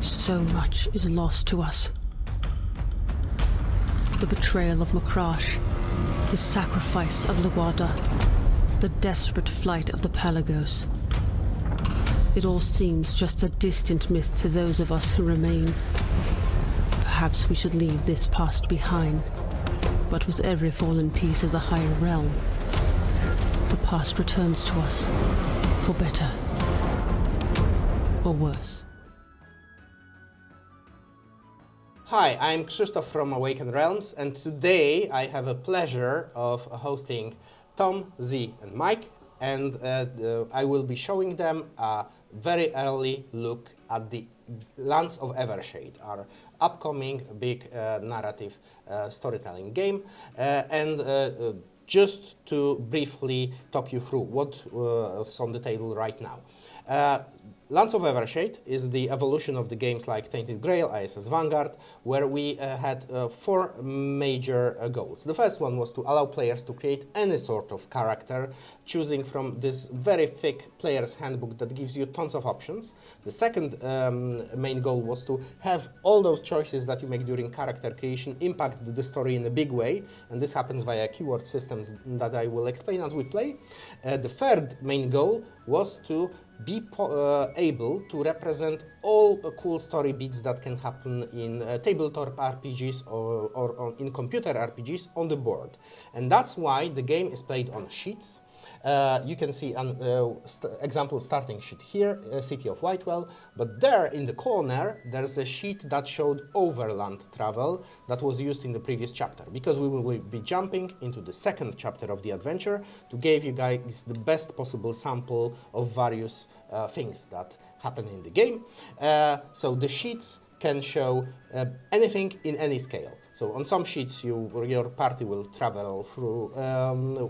So much is lost to us. The betrayal of Macrash, the sacrifice of Luada, the desperate flight of the Pelagos. It all seems just a distant myth to those of us who remain. Perhaps we should leave this past behind, but with every fallen piece of the higher realm, the past returns to us, for better or worse. Hi, I'm Krzysztof from Awaken Realms, and today I have a pleasure of hosting Tom, Z, and Mike, and I will be showing them a very early look at the Lands of Evershade, our upcoming big narrative storytelling game, and just to briefly talk you through what's on the table right now. Lands of Evershade is the evolution of the games like Tainted Grail, ISS Vanguard, where we had four major goals. The first one was to allow players to create any sort of character, choosing from this very thick player's handbook that gives you tons of options. The second main goal was to have all those choices that you make during character creation impact the story in a big way, and this happens via keyword systems that I will explain as we play. The third main goal was to be able to represent all cool story beats that can happen in tabletop RPGs or in computer RPGs on the board. And that's why the game is played on sheets. You can see an example starting sheet here, City of Whitewell, but there in the corner there's a sheet that showed overland travel that was used in the previous chapter, because we will be jumping into the second chapter of the adventure to give you guys the best possible sample of various things that happen in the game. So the sheets can show anything in any scale. So on some sheets your party will travel through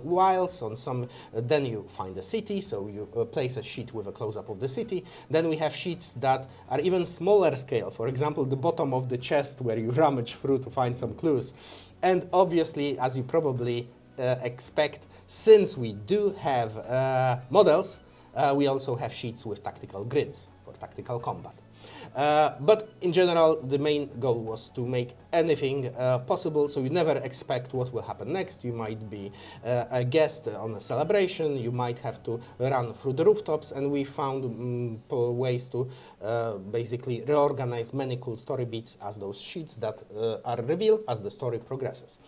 wilds, on some then you find a city, so you place a sheet with a close-up of the city. Then we have sheets that are even smaller scale, for example the bottom of the chest where you rummage through to find some clues. And obviously, as you probably expect, since we do have models, we also have sheets with tactical grids for tactical combat. But in general, the main goal was to make anything possible, so you never expect what will happen next. You might be a guest on a celebration, you might have to run through the rooftops, and we found ways to basically reorganize many cool story beats as those sheets that are revealed as the story progresses.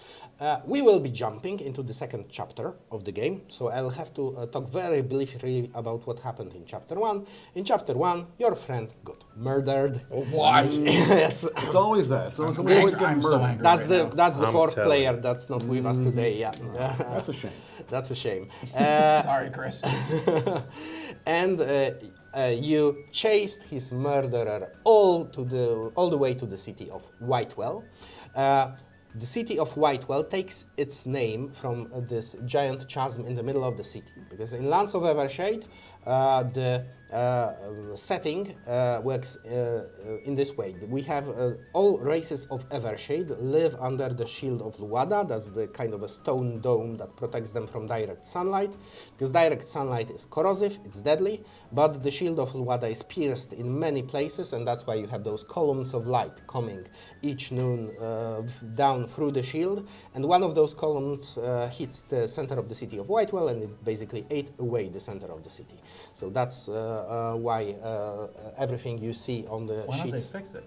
We will be jumping into the second chapter of the game, so I'll have to talk very briefly about what happened in Chapter 1. In Chapter 1, your friend got murdered. What? Yes. It's always that. So I'm always so getting murdered. angry. That's the I'm fourth telling player you. that's not with us today. Yeah, That's a shame. that's a shame. Sorry, Chris. And you chased his murderer all the way to the city of Whitewell. The city of Whitewell takes its name from this giant chasm in the middle of the city, because in Lands of Evershade, the setting works in this way. We have all races of Evershade live under the shield of Luada. That's the kind of a stone dome that protects them from direct sunlight, because direct sunlight is corrosive, it's deadly, but the shield of Luada is pierced in many places, and that's why you have those columns of light coming each noon down through the shield, and one of those columns hits the center of the city of Whitewell, and it basically ate away the center of the city. So that's why everything you see on the Why don't they sheets. fix it?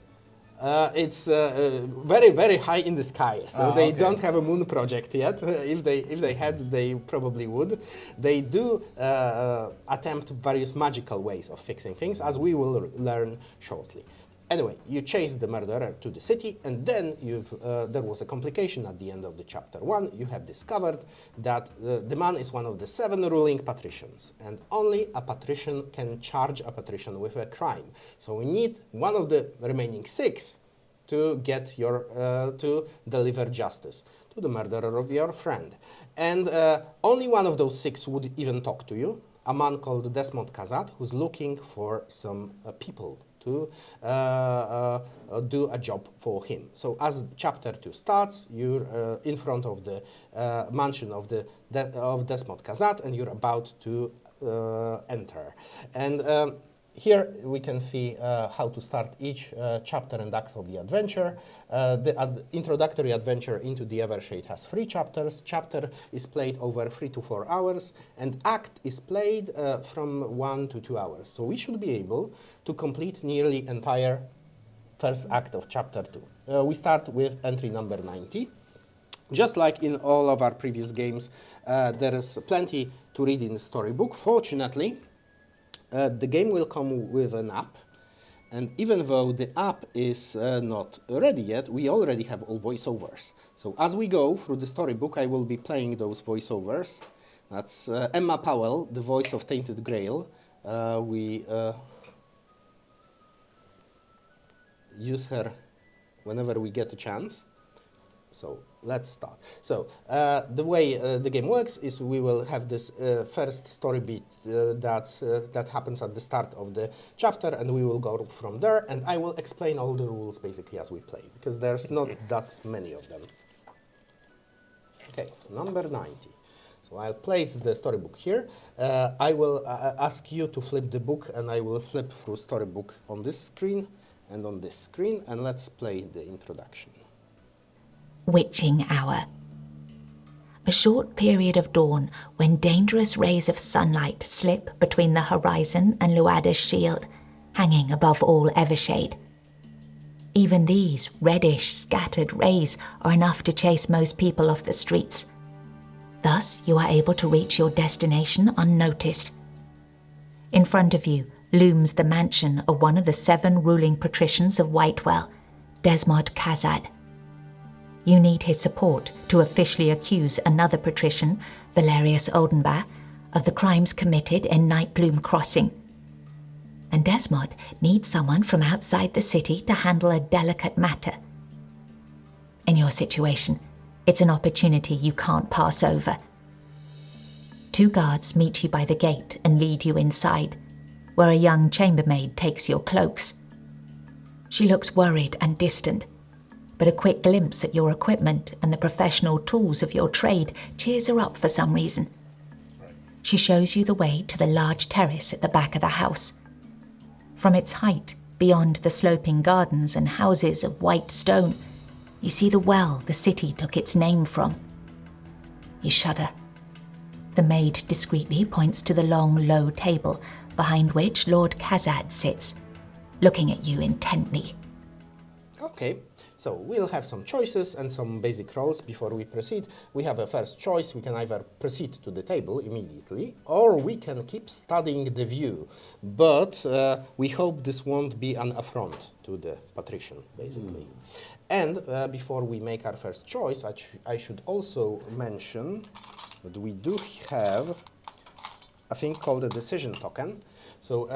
It's very, very high in the sky, so they okay. don't have a moon project yet. If they had, they probably would. They do attempt various magical ways of fixing things, as we will learn shortly. Anyway, you chase the murderer to the city, and then there was a complication at the end of the Chapter 1. You have discovered that the man is one of the 7 ruling patricians, and only a patrician can charge a patrician with a crime. So we need one of the remaining 6 to get to deliver justice to the murderer of your friend. And only one of those 6 would even talk to you, a man called Desmond Kazat, who's looking for some people to do a job for him. So as Chapter 2 starts, you're in front of the mansion of Desmond Kazat, and you're about to enter. And here we can see how to start each chapter and act of the adventure. The introductory adventure into the Evershade has 3 chapters. Chapter is played over 3 to 4 hours, and act is played from 1 to 2 hours. So we should be able to complete nearly entire first act of chapter 2. We start with entry number 90. Just like in all of our previous games, there is plenty to read in the storybook. Fortunately, the game will come with an app, and even though the app is not ready yet, we already have all voiceovers. So as we go through the storybook, I will be playing those voiceovers. That's Emma Powell, the voice of Tainted Grail. We use her whenever we get a chance. So let's start. So the way the game works is we will have this first story beat that happens at the start of the chapter, and we will go from there, and I will explain all the rules basically as we play, because there's not that many of them. Okay, number 90. So I'll place the storybook here. I will ask you to flip the book, and I will flip through storybook on this screen and on this screen, and let's play the introduction. Witching hour. A short period of dawn when dangerous rays of sunlight slip between the horizon and Luada's shield, hanging above all Evershade. Even these reddish, scattered rays are enough to chase most people off the streets. Thus, you are able to reach your destination unnoticed. In front of you looms the mansion of one of the 7 ruling patricians of Whitewell, Desmond Kazad. You need his support to officially accuse another patrician, Valerius Oldenbach, of the crimes committed in Nightbloom Crossing. And Desmond needs someone from outside the city to handle a delicate matter. In your situation, it's an opportunity you can't pass over. 2 guards meet you by the gate and lead you inside, where a young chambermaid takes your cloaks. She looks worried and distant, but a quick glimpse at your equipment and the professional tools of your trade cheers her up for some reason. She shows you the way to the large terrace at the back of the house. From its height, beyond the sloping gardens and houses of white stone, you see the well the city took its name from. You shudder. The maid discreetly points to the long, low table behind which Lord Kazad sits, looking at you intently. Okay. So we'll have some choices and some basic roles before we proceed. We have a first choice. We can either proceed to the table immediately, or we can keep studying the view. But we hope this won't be an affront to the patrician, basically. And before we make our first choice, I should also mention that we do have a thing called a decision token. So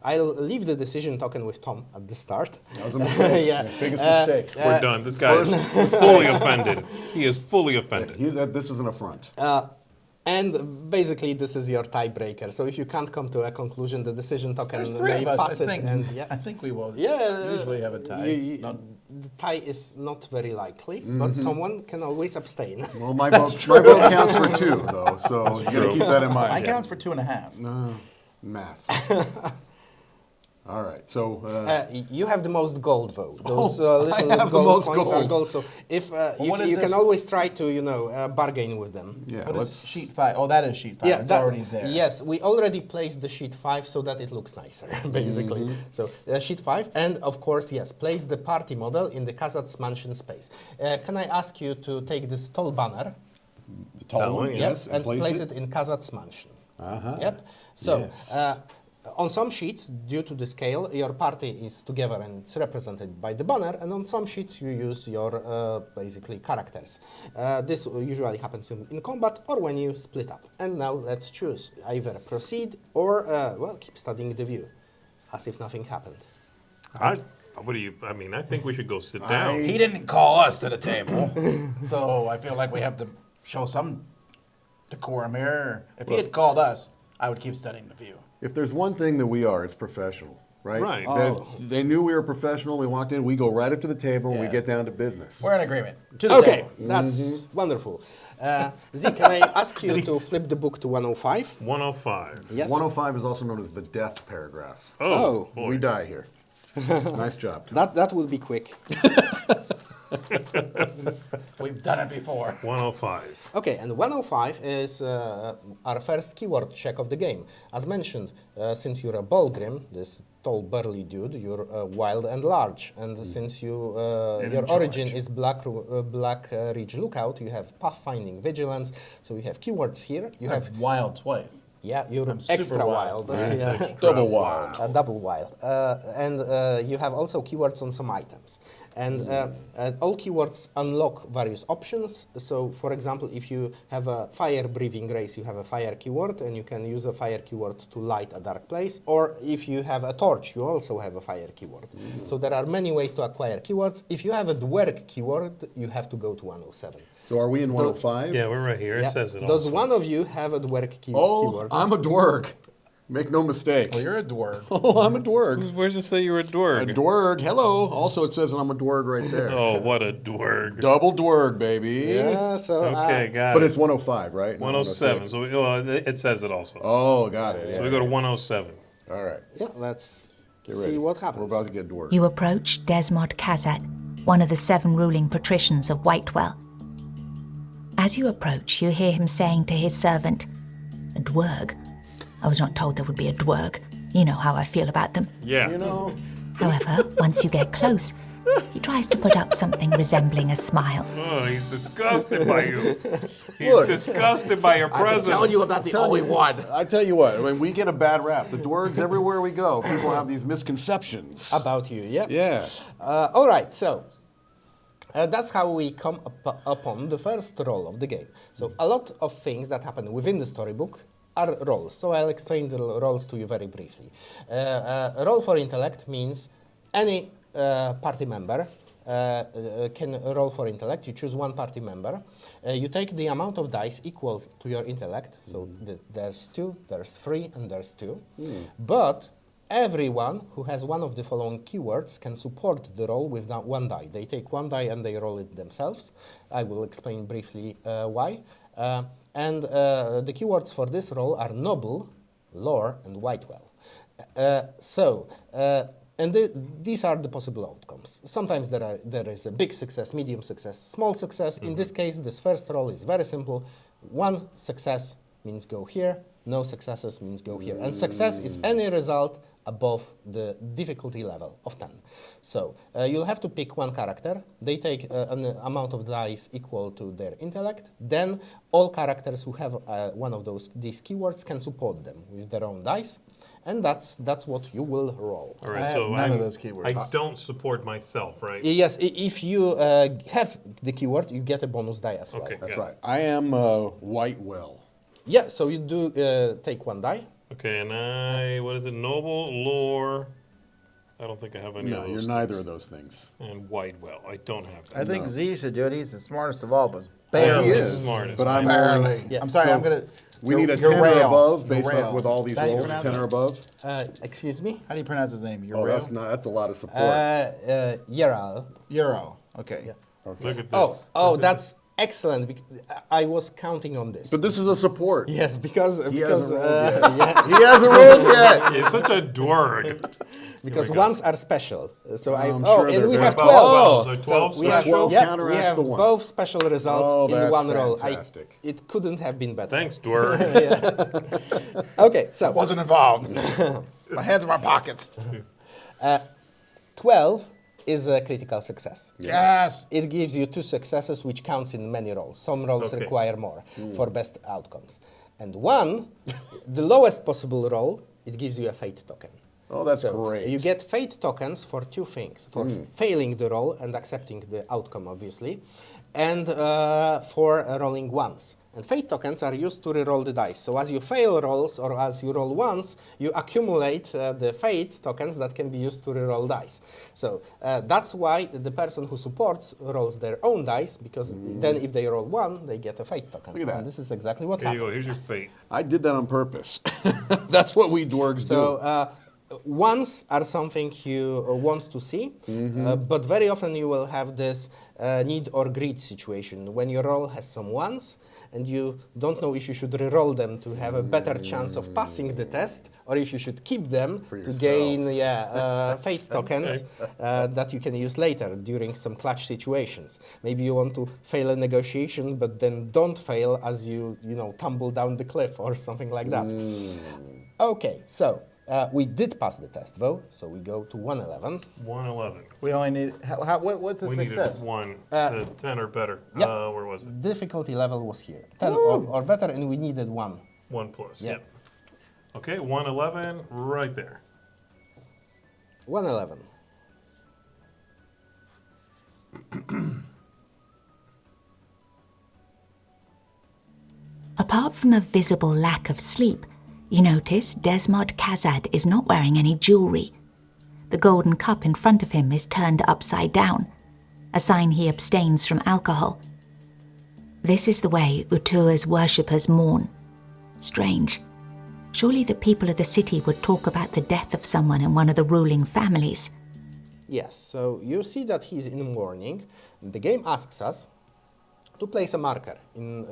I'll leave the decision token with Tom at the start. That was a mistake. Yeah. Biggest mistake. We're done. This guy is fully offended. He is fully offended. This is an affront. And basically, this is your tiebreaker. So if you can't come to a conclusion, the decision token There's 3 may of us, pass I it. think. And, I think we will yeah, usually have a tie. The tie is not very likely, but someone can always abstain. Well, my vote counts for 2, though, so you got to keep that in mind. I counts for 2.5. Math. All right, so You have the most gold, though. Those I little have the gold most points are gold. gold. So if what is you this? can always try to bargain with them. yeah, What is let's. sheet 5? Oh, that is sheet 5. It's already there. Yes, we already placed the sheet 5 so that it looks nicer, basically. So sheet 5, and of course, yes, place the party model in the Kazad's mansion space. Can I ask you to take this tall banner? The tall one, one, yes, and place it in Kazad's mansion. Yep. So. Yes. On some sheets, due to the scale, your party is together and it's represented by the banner, and on some sheets you use your, basically, characters. This usually happens in combat or when you split up. And now let's choose. Either proceed or, well, keep studying the view, as if nothing happened. I think we should go sit down. He didn't call us to the table, so I feel like we have to show some decorum here. If he had called us, I would keep studying the view. If there's one thing that we are, it's professional. right? Right. They knew we were professional. We walked in. We go right up to the table and we Yeah. get down to business. We're in agreement. Okay, that's wonderful. Z, can I ask you to flip the book to 105? 105. Yes. 105 is also known as the death paragraph. Oh, boy. We die here. Nice job. That will be quick. We've done it before. 105. Okay, and 105 is our first keyword check of the game. As mentioned, since you're a Bolgrim, this tall, burly dude, you're wild and large. And since your in origin charge. is Black Ridge Lookout, you have pathfinding vigilance. So you have keywords here. You have Wild twice. yeah, you're I'm super extra wild. wild. Yeah. Double wild. Double wild. And you have also keywords on some items. And all keywords unlock various options. So, for example, if you have a fire-breathing race, you have a fire keyword, and you can use a fire keyword to light a dark place. Or if you have a torch, you also have a fire keyword. So there are many ways to acquire keywords. If you have a dwerg keyword, you have to go to 107. So are we in 105? Yeah, we're right here. Yeah. It says it Does also. one of you have a dwerg Oh, keyword? I'm a dwerg. Make no mistake. Well, you're a dwarf. Oh, I'm a dwerg. Where does it say you're a A dwerg? dwerg. Hello. Also, it says I'm a dwerg right there. Oh, what a dwerg. Double dwerg, baby. Yeah, so Okay, got But it. it's 105, right? Not 107. So it says it also. Oh, got it. So Yeah, we go to yeah. 107. All right. yeah, let's Get see ready. what happens. We're about to get dwerg. You approach Desmod Kazat, one of the 7 ruling patricians of Whitewell. As you approach, you hear him saying to his servant, "A dwerg? I was not told there would be a dwerg. You know how I feel about them." Yeah. You know, However, once you get close, he tries to put up something resembling a smile. Oh, he's disgusted by you. He's Look. disgusted by your presence. Telling you about the only one. I tell you what, I mean, we get a bad rap. The dwergs, everywhere we go, people have these misconceptions. About you, yeah? Yeah. All right, so that's how we come upon the first role of the game. So a lot of things that happen within the storybook are roles. So I'll explain the roles to you very briefly. A role for intellect means any party member can roll for intellect. You choose one party member. You take the amount of dice equal to your intellect. So there's 2, there's 3, and there's 2. But everyone who has one of the following keywords can support the roll with that 1 die. They take 1 die and they roll it themselves. I will explain briefly why. And the keywords for this roll are noble, lore, and Whitewell. These are the possible outcomes. Sometimes there is a big success, medium success, small success. In this case, this first roll is very simple. 1 success means go here, no successes means go here. And success is any result above the difficulty level of 10. So you'll have to pick one character. They take an amount of dice equal to their intellect. Then all characters who have one of these keywords can support them with their own dice. And that's what you will roll. All right, I have so none of those keywords. I don't support myself, right? Yes, if you have the keyword, you get a bonus die as well. Okay. That's got it. right. I am Whitewell. Yeah, so you do take 1 die. Okay, and what is it? Noble, lore. I don't think I have any No, of you're those neither things. of those things. And Whitewell. I don't have that. I think Z should do it. He's the smartest of all of us. He Barely. is, smartest. but I'm Barely. Yeah. I'm sorry, So I'm going to... We need a 10 or above based on with all these Is that how you rolls. pronounce 10 or it? above. Excuse me? How do you pronounce his name? Oh, Urail? that's a lot of support. Yaral. Euro. Okay. Look at this. Oh, that's excellent. I was counting on this. But this is a support. Yes, because hasn't because rolled yeah, He hasn't rolled yet. He's such a dwerg. because we go. ones are special. So I'm oh, sure and they're we very have Well, 12. so So 12 we have 12 yeah, we counteracts have the one. both special results Oh, in that's one roll. fantastic. It couldn't have been better. Thanks, dwerg. Okay, so Wasn't involved. My hands in my pockets. 12 is a critical success. Yes. It gives you 2 successes, which counts in many rolls. Some rolls Okay. require more for best outcomes. And 1, the lowest possible roll, it gives you a fate token. Oh, that's So great. you get fate tokens for 2 things: for failing the roll and accepting the outcome, obviously, and for rolling once. And fate tokens are used to reroll the dice. So as you fail rolls or as you roll once, you accumulate the fate tokens that can be used to reroll dice. So that's why the person who supports rolls their own dice, because then if they roll 1, they get a fate token. Look at that. And this is exactly what Here you happened. go. Here's your fate. I did that on purpose. That's what we dwargs So do. Ones are something you want to see, but very often you will have this need or greed situation when your roll has some ones and you don't know if you should re-roll them to have a better chance of passing the test or if you should keep them to gain face tokens that you can use later during some clutch situations. Maybe you want to fail a negotiation but then don't fail as you tumble down the cliff or something like that. Okay, so we did pass the test though, so we go to 111. 111. We only need, what's a We success? needed 1 to 10 or better. Yep. Where was it? Difficulty level was here, 10 or better, and we needed 1. 1 plus. Yeah. Yep. Okay, 111, right there. 111. Apart from a visible lack of sleep, you notice Desmod Kazad is not wearing any jewelry. The golden cup in front of him is turned upside down, a sign he abstains from alcohol. This is the way Utua's worshippers mourn. Strange. Surely the people of the city would talk about the death of someone in one of the ruling families. Yes, so you see that he's in mourning. The game asks us to place a marker in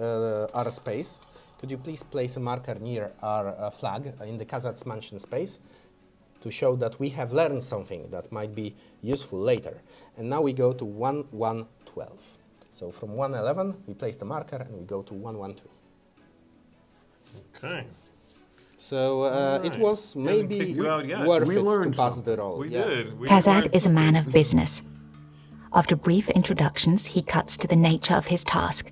our space. Could you please place a marker near our flag in the Kazad's mansion space to show that we have learned something that might be useful later. And now we go to 1112. So from 111, we place the marker and we go to 112. Okay. So it Right. was He hasn't maybe kicked you out yet. worth We it to learned pass something. the roll. We yeah. did. We Kazad learned is a man something. of business. After brief introductions, he cuts to the nature of his task.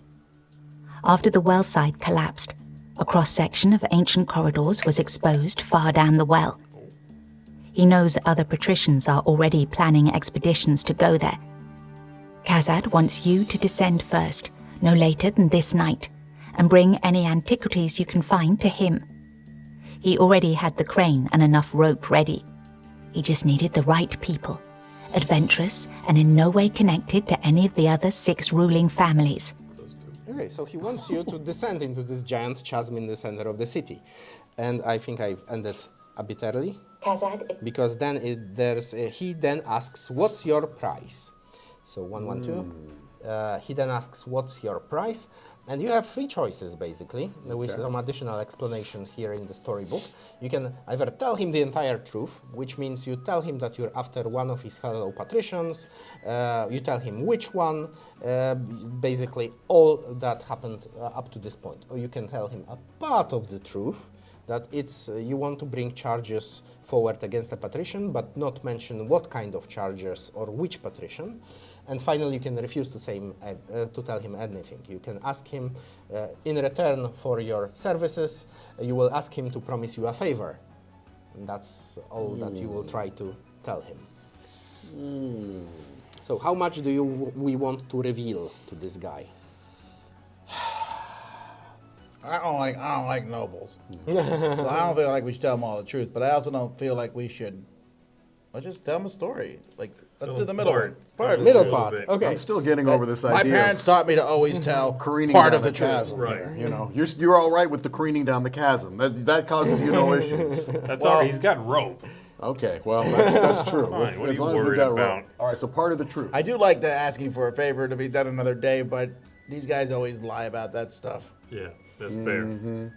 After the well side collapsed, a cross-section of ancient corridors was exposed far down the well. He knows that other patricians are already planning expeditions to go there. Kazad wants you to descend first, no later than this night, and bring any antiquities you can find to him. He already had the crane and enough rope ready. He just needed the right people, adventurous and in no way connected to any of the other 6 ruling families. Okay, so he wants you to descend into this giant chasm in the center of the city. And I think I've ended a bit early. Kazad, Because then he then asks, what's your price? So 112. He then asks, what's your price? And you have 3 choices, basically, with some additional explanation here in the storybook. You can either tell him the entire truth, which means you tell him that you're after one of his fellow patricians, you tell him which one, basically all that happened up to this point. Or you can tell him a part of the truth, that it's you want to bring charges forward against a patrician, but not mention what kind of charges or which patrician. And finally, you can refuse to tell him anything. You can ask him, in return for your services, you will ask him to promise you a favor. And that's all that you will try to tell him. So how much do we want to reveal to this guy? I don't like nobles. So I don't feel like we should tell them all the truth, but I also don't feel like we should. Let's just tell them a story. Like, let's do the middle part. Middle little part. bit. Okay. I'm still getting over this My idea parents of taught me to always tell careening part down of the truth. chasm. Right. Here, you know, you're all right with the careening down the chasm. That causes you no issues. That's all right. He's got rope. Okay, well, that's true. Fine, what are As you long as we worried got about? rope. All right, so part of the truth. I do like the asking for a favor to be done another day, but these guys always lie about that stuff. Yeah, that's fair.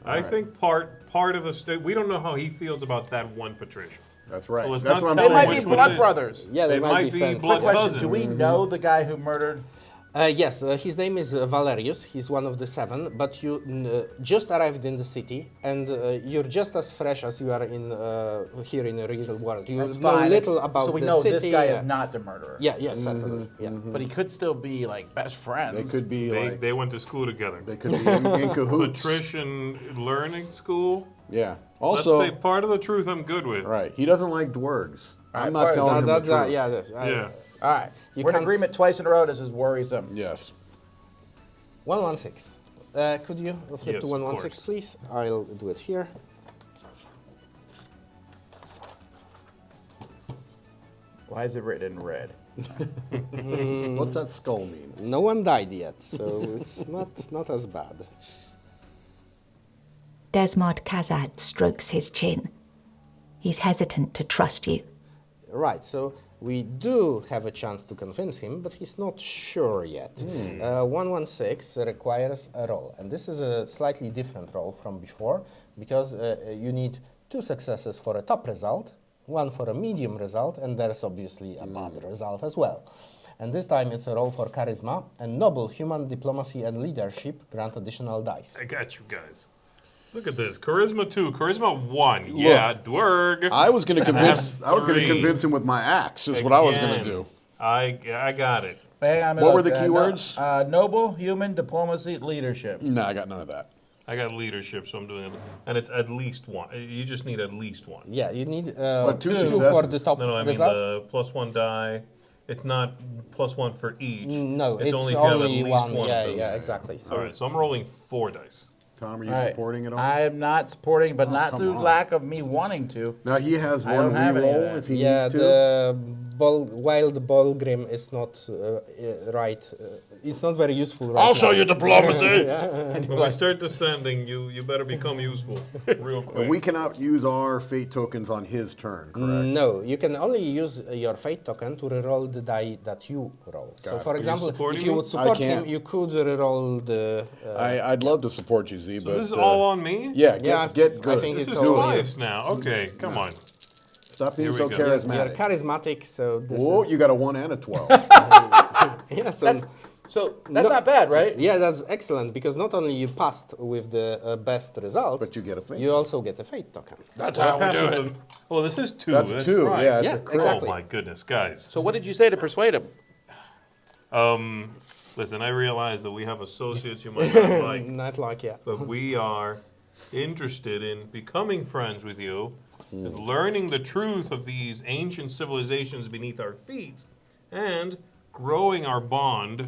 I think part of the we don't know how he feels about that one patrician. That's right. Well, let's That's not what I'm tell They him might which be one blood it is. brothers. Yeah, they They might be friends. blood Question, cousins. do we know the guy who murdered? Yes, his name is Valerius. He's one of the 7, but you just arrived in the city, and you're just as fresh as you are in here in the real world. You That's know fine. little It's- about so we the know city. this guy is not the murderer. Yeah, yes, certainly. Yeah. But he could still be like best friends. They could be like, They went to school together. they could be in cahoots. Patrician learning school. Yeah. Let's Also, say part of the truth I'm good with. right, he doesn't like dwarves. I'm Right, not telling him the That's, truth. yeah, that's, Yeah. All right. You We're in can't- agreement twice in a row. This is worrisome. Yes. 116. Could you flip Yes, to of 116, course. please? I'll do it here. Why is it written in red? What's that skull mean? No one died yet, so it's not as bad. Desmod Kazad strokes his chin. He's hesitant to trust you. Right, so we do have a chance to convince him, but he's not sure yet. 116 requires a roll, and this is a slightly different roll from before, because you need 2 successes for a top result, 1 for a medium result, and there's obviously a bad result as well. And this time it's a roll for charisma, and noble, human, diplomacy, and leadership grant additional dice. I got you guys. Look at this. Charisma 2, charisma 1. Yeah, dwerg. I was going to convince. I was going to 3. convince him with my axe. Is what I was going to do. I got it. Hang on a What were minute. the keywords? Noble, human, diplomacy, leadership. No, I got none of that. I got leadership, so I'm doing it. And it's at least 1. You just need at least 1. Yeah, you need 2 2 successes? for the top No, I mean result. the +1 die. It's not +1 for each. No, it's only if you have at only least one. one Yeah, of those. yeah, exactly. So All right, so I'm rolling 4 dice. Tom, are you All right. supporting it all? I am not supporting, but not come through on. lack of me wanting to. Now he has I one don't have any of reroll that. if he yeah, needs to. the wild Bolgrim is not right. It's not very useful right I'll show now. you diplomacy. When we start descending, you better become useful real quick. We cannot use our fate tokens on his turn, correct? No, you can only use your fate token to reroll the die that you roll. So, for example, supporting if you me? would support I him, can't. you could reroll the. I'd love to support you, Z, but This is all on me? yeah, Yeah, get good. I think This it's is all you. twice now. Okay, come on. Stop being Here so we go. You're charismatic. charismatic, so this Whoa, is. you got a 1 and a 12. Yeah, so That's not bad, right? yeah, that's excellent because not only you passed with the best result, But you get a fate. You also get a fate token. That's Well, I how we passed do with it. the- Well, this is 2. That's 2. right. Yeah, it's Yeah, a crit. exactly. Oh my goodness, guys. So what did you say to persuade him? Listen, I realize that we have associates you might not like, Not like, yeah. but we are interested in becoming friends with you, and learning the truth of these ancient civilizations beneath our feet, and growing our bond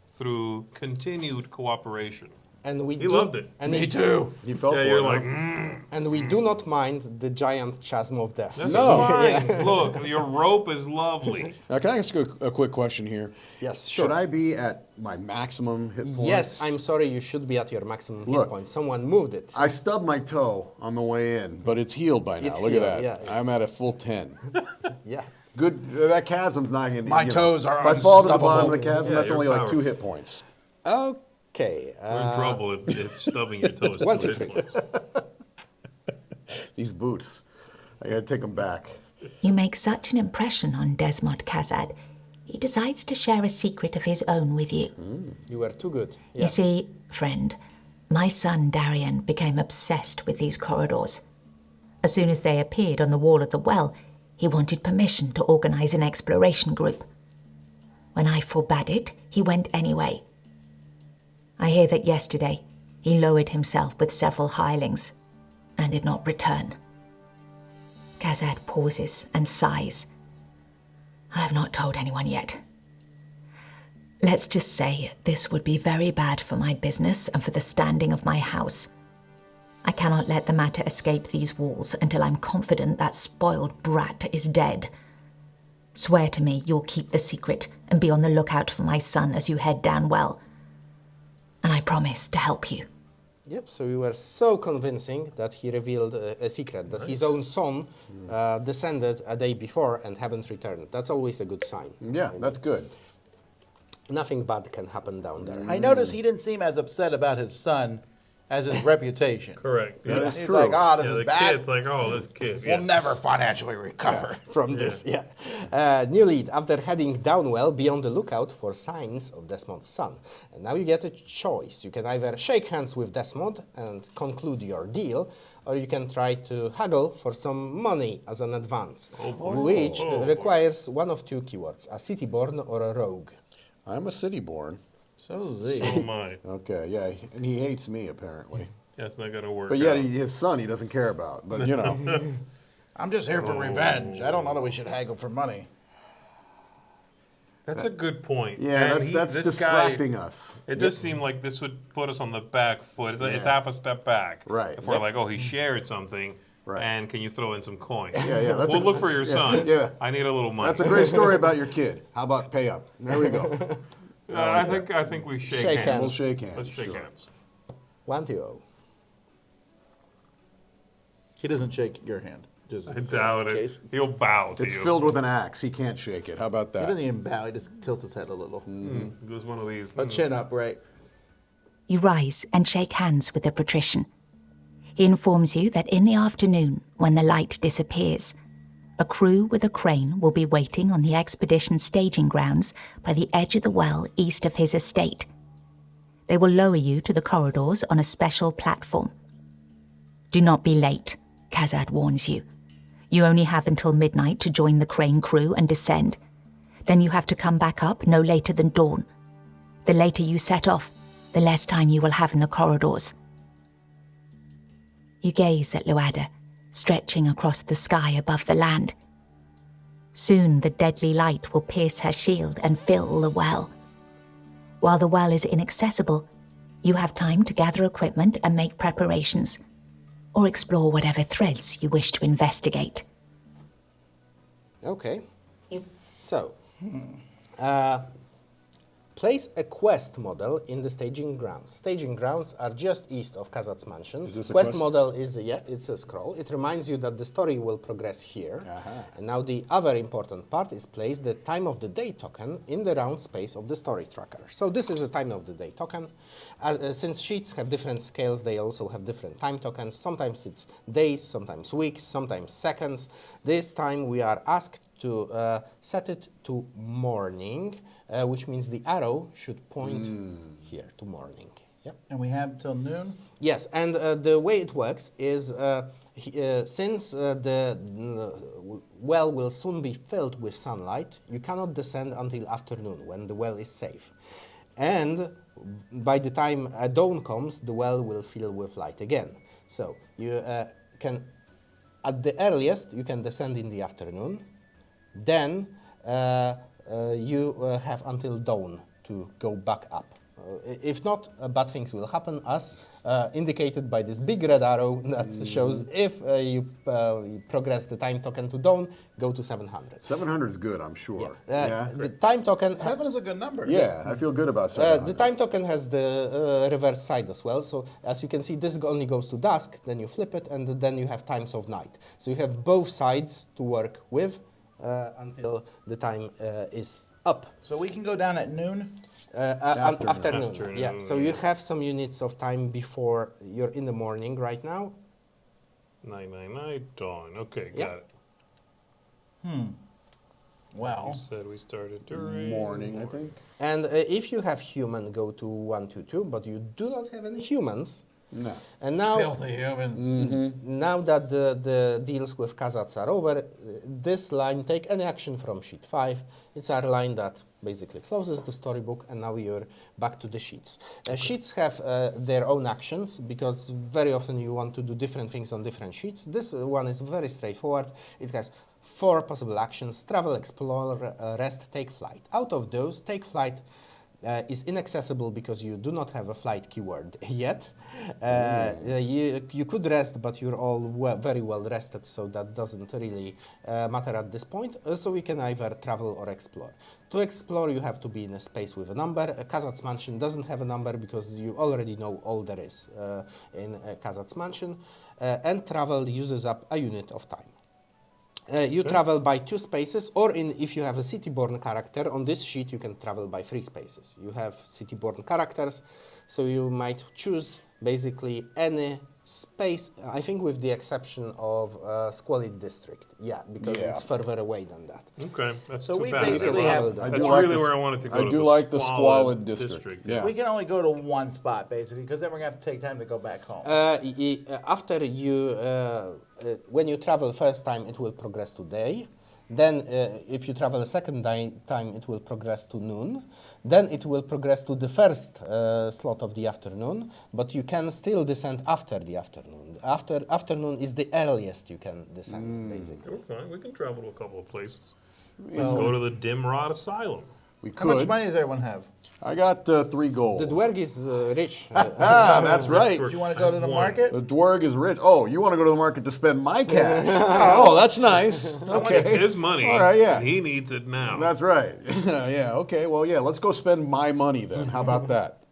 through continued cooperation. And we He loved it. And Me too. You fell Yeah, for you're it, like, huh? And we do not mind the giant chasm of death. that's No. fine. Look, your rope is lovely. Now, can I ask you a quick question here? Yes, sure. Should I be at my maximum hit points? Yes, I'm sorry, you should be at your maximum hit Look. point. Someone moved it. I stubbed my toe on the way in, but it's healed by now. It's Look healed, at that. yeah. I'm at a full 10. Yeah. Good. That chasm's not going to. My toes are If I fall to the bottom of the unstoppable. chasm, Yeah, that's you're only like 2 powerful. hit points. Okay. We're in trouble if stubbing your toes. 1, to 2, hit 3. points. These boots, I gotta take them back. You make such an impression on Desmond Kazad, he decides to share a secret of his own with you. You were too good. Yeah. You see, friend, my son Darian became obsessed with these corridors. As soon as they appeared on the wall of the well, he wanted permission to organize an exploration group. When I forbade it, he went anyway. I hear that yesterday he lowered himself with several hirelings and did not return. Kazad pauses and sighs. I have not told anyone yet. Let's just say this would be very bad for my business and for the standing of my house. I cannot let the matter escape these walls until I'm confident that spoiled brat is dead. Swear to me you'll keep the secret and be on the lookout for my son as you head down well. And I promise to help you. Yep, so you were so convincing that he revealed a secret, that his own son descended a day before and haven't returned. That's always a good sign. Yeah, that's good. Nothing bad can happen down there. I noticed he didn't seem as upset about his son as his reputation. Correct. That Yeah. is He's true. like, oh, this Yeah, is the bad. kid's like, oh, this kid. Yeah. We'll never financially recover. From this, yeah. New lead, after heading down well, be on the lookout for signs of Desmond's son. And now you get a choice. You can either shake hands with Desmond and conclude your deal, or you can try to haggle for some money as an advance, which requires one of 2 keywords, a city-born or a rogue. I'm a city born. So Z. Oh my. Okay, yeah, and he hates me apparently. That's not gonna work. But yet out. his son he doesn't care about. But you know, I'm just here for revenge. I don't know that we should haggle for money. That's a good point. yeah, And that's this distracting guy, us. It just seemed like this would put us on the back foot. It's half a step back. Right. If we're like, oh, he shared something. Right. And can you throw in some coin? Yeah, that's We'll a- look for your son. yeah. I need a little money. That's a great story about your kid. How about pay up? There we go. I think we shake, Shake hands. hands. We'll shake hands. Let's shake sure. hands. 1, 2. He doesn't shake your hand. Just I doubt it. He'll bow to It's you. filled with an axe. He can't shake it. How about He doesn't that? even bow. He just tilts his head a little. There's one of these. A chin up, right? You rise and shake hands with the patrician. He informs you that in the afternoon, when the light disappears, a crew with a crane will be waiting on the expedition staging grounds by the edge of the well east of his estate. They will lower you to the corridors on a special platform. Do not be late, Kazad warns you. You only have until midnight to join the crane crew and descend. Then you have to come back up no later than dawn. The later you set off, the less time you will have in the corridors. You gaze at Luada, stretching across the sky above the land. Soon the deadly light will pierce her shield and fill the well. While the well is inaccessible, you have time to gather equipment and make preparations, or explore whatever threads you wish to investigate. Okay. So, place a quest model in the staging grounds. Staging grounds are just east of Kazad's mansion. Is this a quest quest? model is, it's a scroll. It reminds you that the story will progress here. And now the other important part is place the time of the day token in the round space of the story tracker. So this is a time of the day token. Since sheets have different scales, they also have different time tokens. Sometimes it's days, sometimes weeks, sometimes seconds. This time we are asked to set it to morning, which means the arrow should point here to morning. Yep. And we have till noon. Yes, and the way it works is since the well will soon be filled with sunlight, you cannot descend until afternoon when the well is safe. And by the time dawn comes, the well will fill with light again. So you can, at the earliest, you can descend in the afternoon. Then you have until dawn to go back up. If not, bad things will happen, as indicated by this big red arrow that shows if you progress the time token to dawn, go to 700. 700 is good, I'm sure. The time token... 7 is a good number. Yeah, I feel good about 700. the time token has the reverse side as well. So as you can see, this only goes to dusk, then you flip it, and then you have times of night. So you have both sides to work with until the time is up. So we can go down at noon. Afternoon. Yeah. So you have some units of time before you're in the morning right now. 999 dawn. Okay, Yeah. got it. Well, You said we started during Morning, I think. And if you have human, go to 122, but you do not have any humans. No. And now, filthy human. now that the deals with Kazakhs are over, this line, take any action from sheet 5. It's our line that basically closes the storybook, and now you're back to the sheets. Sheets have their own actions, because very often you want to do different things on different sheets. This one is very straightforward. It has 4 possible actions: travel, explore, rest, take flight. Out of those, take flight is inaccessible because you do not have a flight keyword yet. You could rest, but you're all very well rested, so that doesn't really matter at this point. So we can either travel or explore. To explore, you have to be in a space with a number. Kazad's mansion doesn't have a number because you already know all there is in Kazad's mansion. And travel uses up a unit of time. You travel by 2 spaces, or if you have a city-born character, on this sheet you can travel by 3 spaces. You have city-born characters, so you might choose basically any space, I think with the exception of Squalid District. Yeah, because it's further away than that. Okay, that's So too we bad. basically have- That's I do like really the- where I wanted to go. I to do the like the Squalid District. Yeah. We can only go to one spot, basically, because then we're going to have to take time to go back home. After you, when you travel first time, it will progress to day. Then, if you travel a second time, it will progress to noon. Then it will progress to the first slot of the afternoon, but you can still descend after the afternoon. Afternoon is the earliest you can descend, basically. We're fine. We can travel to a couple of places. We can go to the Dimrod Asylum. We How much could. money does everyone have? I got 3 gold. The dwerg is rich. Ah, that's right. Do you want to go to the One. market? The dwerg is rich. Oh, you want to go to the market to spend my cash? Oh, that's nice. Okay. It's his money. All right, yeah. And he needs it now. That's right. Yeah, okay. Well, yeah, let's go spend my money then. How about that?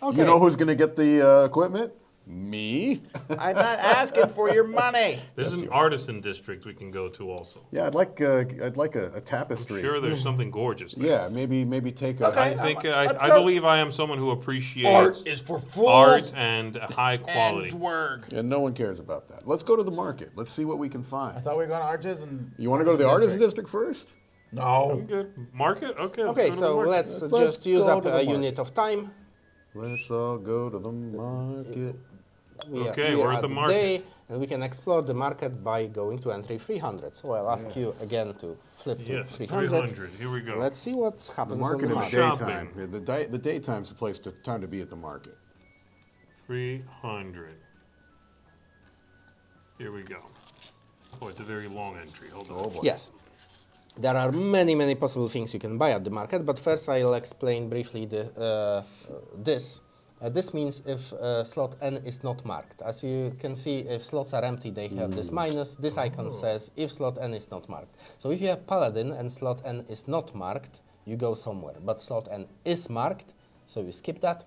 Okay. You know who's going to get the equipment? Me? I'm not asking for your money. There's an artisan district we can go to also. Yeah, I'd like a I'm tapestry. sure there's something gorgeous there. Yeah, maybe take a. Okay. I think Let's I go. believe I am someone who appreciates Art is for fools art and high and quality. dwerg. And no one cares about that. Let's go to the market. Let's see what we can I find. thought we were going to Artisan. You want to go to the Artisan District first? No. I'm good. Market? Okay. Let's Okay, go to the so market. let's Let's just use go up to the a market. unit of time. Let's all go to the market. Okay, we we're are at the the market. day, and we can explore the market by going to entry 300. So I'll ask you again to flip to Yes, 300. 300. Here we go. Let's see what The happens market on in the the market. Shopping. daytime. Yeah, the daytime's the place time to be at the market. 300. Here we go. Oh, it's a very long entry. Hold on. Oh boy. Yes. There are many possible things you can buy at the market, but first I'll explain briefly this. This means if slot N is not marked. As you can see, if slots are empty, they have this minus. This icon says if slot N is not marked. So if you have Paladin and slot N is not marked, you go somewhere. But slot N is marked, so you skip that.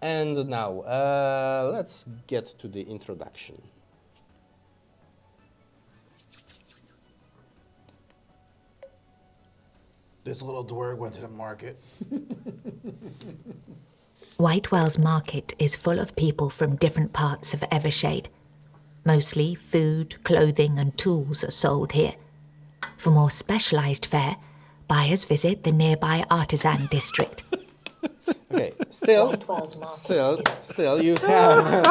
And now, let's get to the introduction. This little dwerg went to the market. Whitewell's market is full of people from different parts of Evershade. Mostly food, clothing, and tools are sold here. For more specialized fare, buyers visit the nearby Artisan District. Okay, still, you have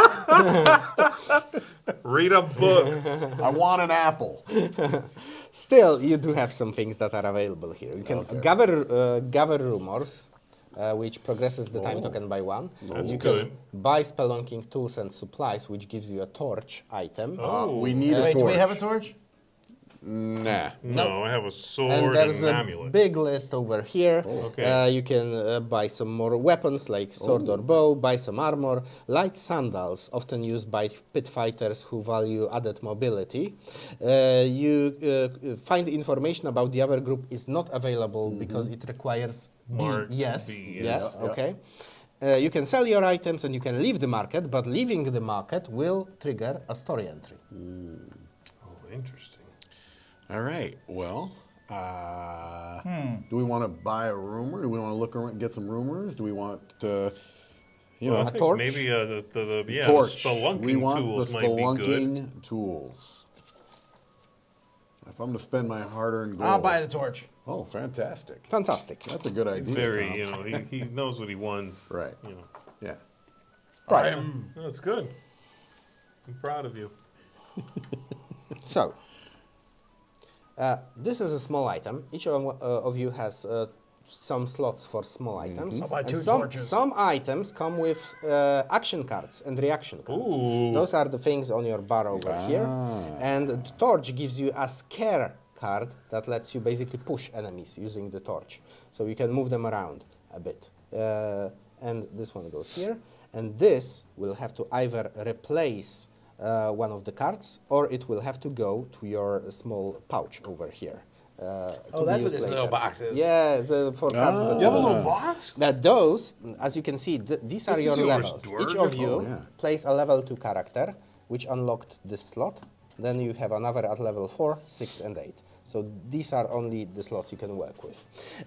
Read a book. I want an apple. Still, you do have some things that are available here. You can gather rumors, which progresses the time token by 1. That's you good. can buy spelunking tools and supplies, which gives you a torch item. We need a Wait, torch. do we have a torch? Nah. No, I have a sword And and, there's an a amulet. big list over here. Okay. You can buy some more weapons like sword or bow, buy some armor, light sandals, often used by pit fighters who value added mobility. You find information about the other group is not available because it requires B. Marked Yes. B, Yes. Yeah. Okay. You can sell your items and you can leave the market, but leaving the market will trigger a story entry. Oh, interesting. All right. Well, do we want to buy a rumor? Do we want to look around and get some rumors? Do we want, Well, know, I a think torch? maybe the torch? spelunking We want tools the might be good. spelunking tools. If I'm to spend my hard-earned gold. I'll buy the torch. Oh, fantastic. Fantastic. That's a good idea. Very, Tom. you know, he knows what he wants. Right. You know, Yeah. Right. that's good. I'm proud of you. So, this is a small item. Each of you has some slots for small items. I'll buy And 2 some, torches. some items come with action cards and reaction cards. Ooh. Those are the things on your bar over here. And the torch gives you a scare card that lets you basically push enemies using the torch. So you can move them around a bit. And this one goes here. And this will have to either replace one of the cards, or it will have to go to your small pouch over here. Oh, that's what this little box is. Yeah, for cards. that You have a little box? Now those, as you can see, these are This your is yours, levels. Dwarf. Each of you Oh, yeah. plays a level 2 character, which unlocked this slot. Then you have another at level 4, 6, and 8. So these are only the slots you can work with.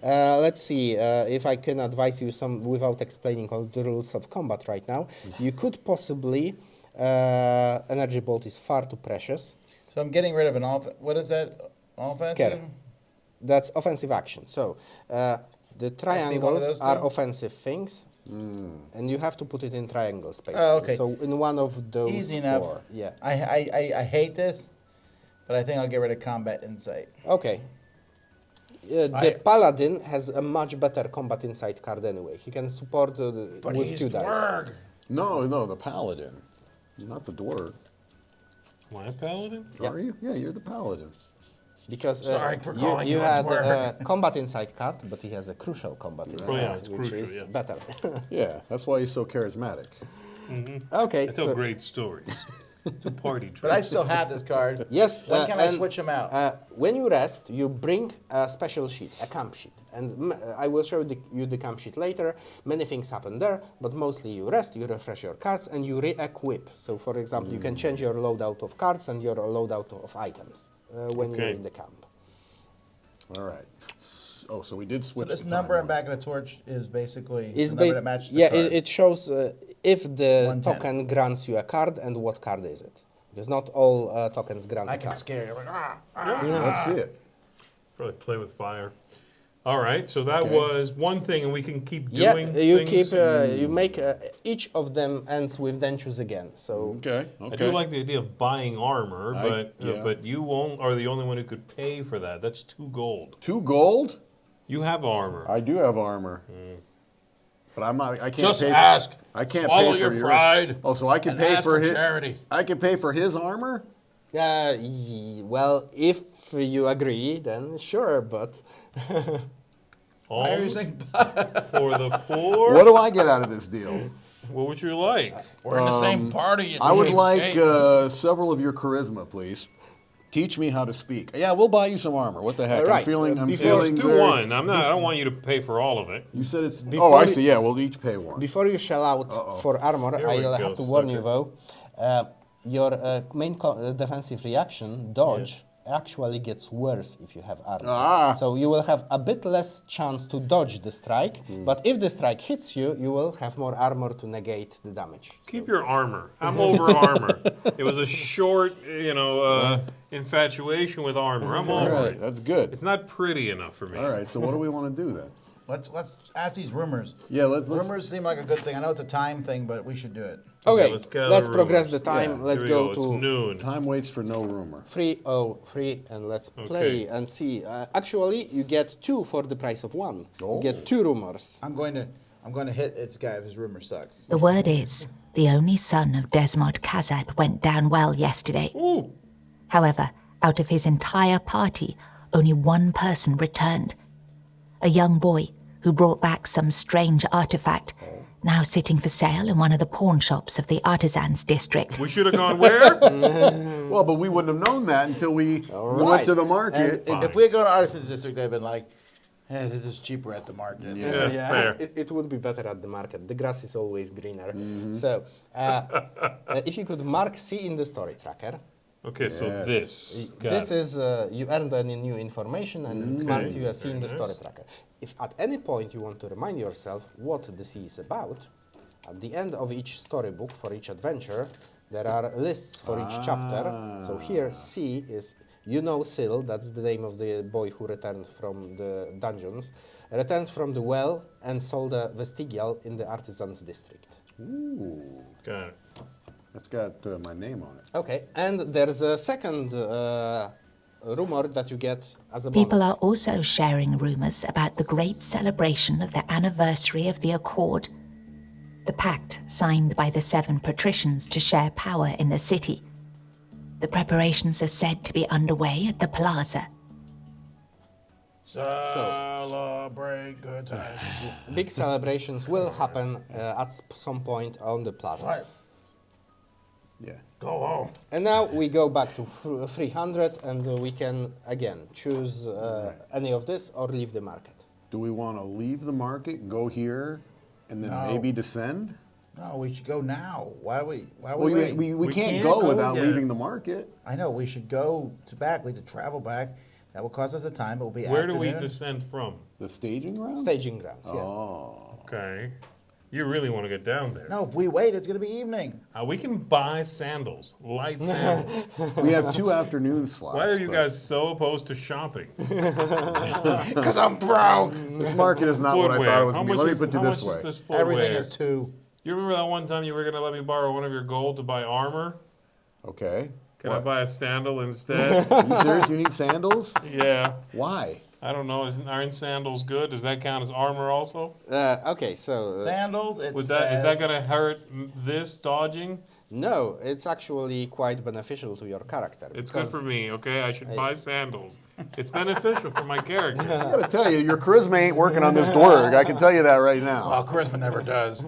Let's see if I can advise you some without explaining all the rules of combat right now. You could possibly, energy bolt is far too precious. So I'm getting rid of an what is that? Offensive? Scare. That's offensive action. So the triangles those are two? offensive things, and you have to put it in triangle space. Oh, okay. So in one of those Easy enough. 4. Yeah. I hate this, but I think I'll get rid of combat insight. Okay. The paladin has a much better combat insight card anyway. He can support But with he's 2 dice. dwerg. No, the paladin. Not the dwarf. My paladin? Are you? Yeah, you're the paladin. Because Sorry for calling you you a had dwarf. a combat insight card, but he has a crucial combat insight, yeah, it's which crucial, is yeah. better. Yeah, that's why he's so charismatic. Okay. I tell so- great stories. To party tricks. But I still have this card. Yes. When can I and, switch them out? When you rest, you bring a special sheet, a camp sheet. And I will show you the camp sheet later. Many things happen there, but mostly you rest, you refresh your cards, and you re-equip. So, for example, you can change your loadout of cards and your loadout of items when you're in the camp. All right. Oh, so we did So switch. this the number time in back of the torch is basically Is the number that matches the yeah, card. it shows if the 110. token grants you a card and what card is it. Because not all tokens grant I a can card. scare you. Like, Let's see it. Probably play with fire. All right, so that Okay. was one thing, and we can keep Yeah, doing you things. keep you make each of them ends with then choose again. So Okay. I Okay. do like the idea of buying armor, yeah. but you won't are the only one who could pay for that. That's 2 gold. 2 gold. You have armor. I do have armor. But I'm not. I can't Just pay. ask. I can't Swallow pay for your pride. Oh, so I can and pay ask for his. charity. I can pay for his armor. well, if you agree, then sure. But why are you Alms saying for the poor. What do I get out of this deal? What would you like? We're in the same party. You I would can't like escape. several of your charisma, please. Teach me how to speak. Yeah, we'll buy you some armor. What the heck? I'm Right. feeling. I'm Before- feeling. Do very- one. I don't want you to pay for all of it. You said it's. Before Oh, I you- see. Yeah, we'll each pay one. before you shell out for armor, Here we I'll go, have to warn you sucker. though. Your main defensive reaction, dodge, actually gets worse if you have armor. Ah. So you will have a bit less chance to dodge the strike, but if the strike hits you, you will have more armor to negate the damage. Keep your armor. I'm over armor. It was a short, infatuation with armor. I'm All over right, it. that's good. It's not pretty enough for me. All right, so what do we want to do then? Let's ask these rumors. Yeah, let's. Rumors seem like a good thing. I know it's a time thing, but we should do it. Okay, let's gather let's progress rumors. the time. Yeah. Let's Here we go It's to noon. Time waits for no rumor. 303 and let's play and see. Actually, you get 2 for the price of 1. Oh. You get 2 rumors. I'm going to hit this guy if his rumor sucks. The word is, the only son of Desmond Kazat went down well yesterday. Ooh. However, out of his entire party, only one person returned. A young boy who brought back some strange artifact, now sitting for sale in one of the pawn shops of the Artisans District. We should have gone where? Well, but we wouldn't have known that until we right. went to the market. If we had gone to Artisan District, they'd been like, hey, this is cheaper at the market. Yeah, fair. It would be better at the market. The grass is always greener. So, if you could mark C in the story tracker, Okay, so Yes. this. Got this it. is you earned any new information and it marked you a C in the story tracker. If at any point you want to remind yourself what the C is about, at the end of each storybook for each adventure, there are lists for each chapter. So here C is Syl, that's the name of the boy who returned from the dungeons, returned from the well and sold a vestigial in the Artisans District. Ooh, Got it. that's got my name on it. Okay, and there's a second rumor that you get as a bonus. People are also sharing rumors about the great celebration of the anniversary of the Accord, the pact signed by the 7 patricians to share power in the city. The preparations are said to be underway at the plaza. Celebrate good times. Big celebrations will happen at some point on the plaza. Right. Yeah. Go home. And now we go back to 300 and we can again choose any of this or leave the market. Do we want to leave the market and go here, and then No. maybe descend? No, we should go now. Why are we Well, waiting? we can't go without yet. leaving the market. I know, we should go back. We have to travel back. That will cost us the time. It will be Where do we afternoon. descend from? The staging ground. Staging grounds, yeah. Oh. Okay. You really want to get down there. No, if we wait, it's going to be evening. We can buy sandals, light sandals. We have 2 afternoon slots. Why are you but guys so opposed to shopping? Because I'm broke. This market is not what I thought it was How going to be. much Let me is- put it how this much way. is this footwear? Everything is 2. You remember that one time you were going to let me borrow one of your gold to buy armor? Okay. Can I buy a sandal instead? You serious? You need sandals? Yeah. Why? I don't know. Aren't sandals good? Does that count as armor also? Okay, so Sandals, it Is says... that going to hurt this dodging? no, it's actually quite beneficial to your character. It's good because- for me, okay? I should buy sandals. It's beneficial for my character. I got to tell you, your charisma ain't working on this dwerg. I can tell you that right now. Well, charisma never does.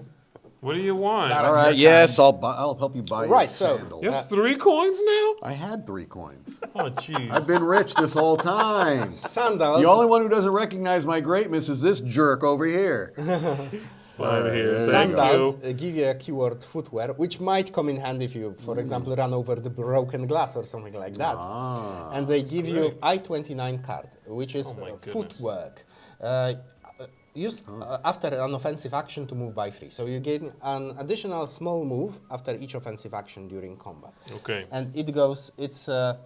What do you want? Not All on right, your yes, I'll help you buy Right, your so- sandals. You have 3 coins now? I had 3 coins. Oh, jeez. I've been rich this whole time. Sandals. The only one who doesn't recognize my greatness is this jerk over here. Fine here. Thank Sandals you. give you a keyword footwear, which might come in handy if you, for example, run over the broken glass or something like that. And they give you I-29 card, which is my goodness. footwork. Use after an offensive action to move by 3. So you gain an additional small move after each offensive action during combat. Okay. And it's a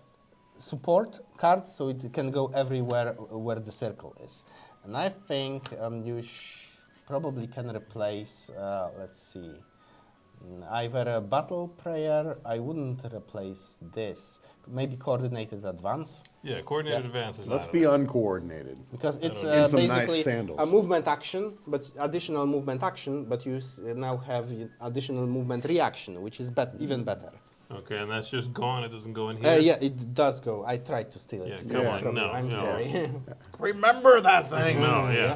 support card, so it can go everywhere where the circle is. And I think you probably can replace, let's see, either a battle prayer. I wouldn't replace this. Maybe coordinated advance, Yeah, coordinated advance is Let's out be of it. uncoordinated. because it's In some nice basically sandals. a movement action, but additional movement action, but you now have additional movement reaction, which is even better. Okay, and that's just gone. It doesn't go in here? Yeah, it does go. I tried to steal it. Yeah, steal come it on, from no, you. I'm no. sorry. Remember that thing. No, yeah.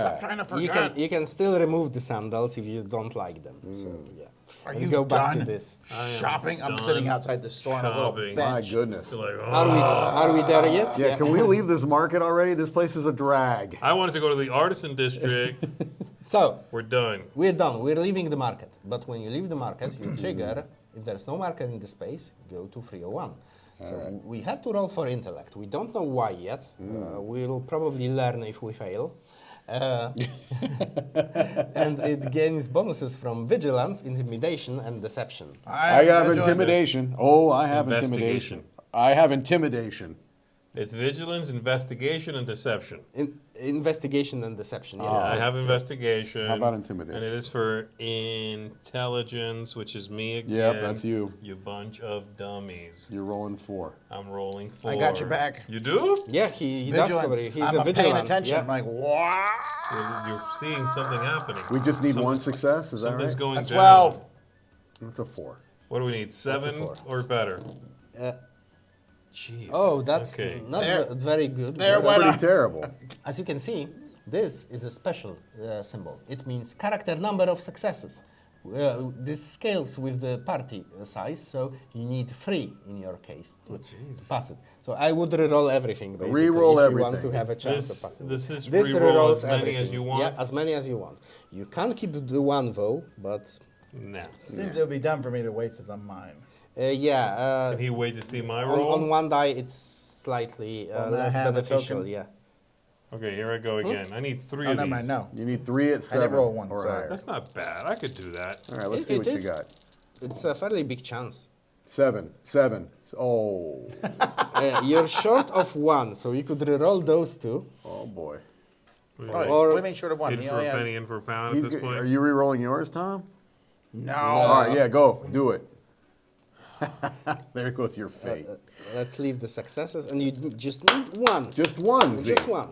Stop trying to forget. you can still remove the sandals if you don't like them. So yeah. Are And you go back to done this? shopping? I'm done sitting outside the store on a little shopping. My bench. goodness. You're like, Are we there yet? Yeah, can we leave this market already? This place is a drag. I wanted to go to the Artisan District. So We're done. we're done. We're leaving the market. But when you leave the market, you trigger. If there's no marker in the space, go to 301. So we have to roll for intellect. We don't know why yet. We'll probably learn if we fail. And it gains bonuses from vigilance, intimidation, and deception. I have vigilant. intimidation. Oh, I have Investigation. intimidation. I have intimidation. It's vigilance, investigation, and deception. Investigation and deception. Yeah. I have investigation. How about intimidation? And it is for intelligence, which is me again. Yep, that's you. You bunch of dummies. You're rolling 4. I'm rolling 4. I got your back. You do? Yeah, he does cover Vigilance. you. He's I'm a paying vigilant. attention. Yeah. I'm like, wow. You're seeing something happening. We just need 1 success, is that Something's right? going A down. 12. That's a 4. What do we need? 7 4. or better? Uh, Jeez. Oh, that's okay. not There- very good. there but went Pretty terrible. as you can see, this is a special symbol. It means character number of successes. This scales with the party size, so you need 3 in your case to pass it. So I would reroll everything, basically, Reroll if you want everything. to have a chance to pass it. This is This reroll rerolls as many everything. as you want? Yeah, as many as you want. You can't keep the 1 though, but Nah. Seems it would be dumb for me to waste it on mine. yeah. Can he wait to see my On, roll? on 1 die, it's slightly On the less hammer beneficial. token? Yeah. Okay, here I go again. I need 3 Oh, of never these. mind. No. You need 3 at 7 roll 1, or sorry. higher. That's not bad. I could do that. All right, let's It- see it what you is. got. It's a fairly big chance. 7. Oh, You're short of 1, so you could reroll those 2. oh boy. Right. Or- What do you mean short of 1? In He for only a has... penny, in for a pound He's at this go- point. Are you re-rolling yours, Tom? No. All right, yeah, go. Do it. There goes your fate. Let's leave the successes, and you just need 1. Just 1, Z. Just 1.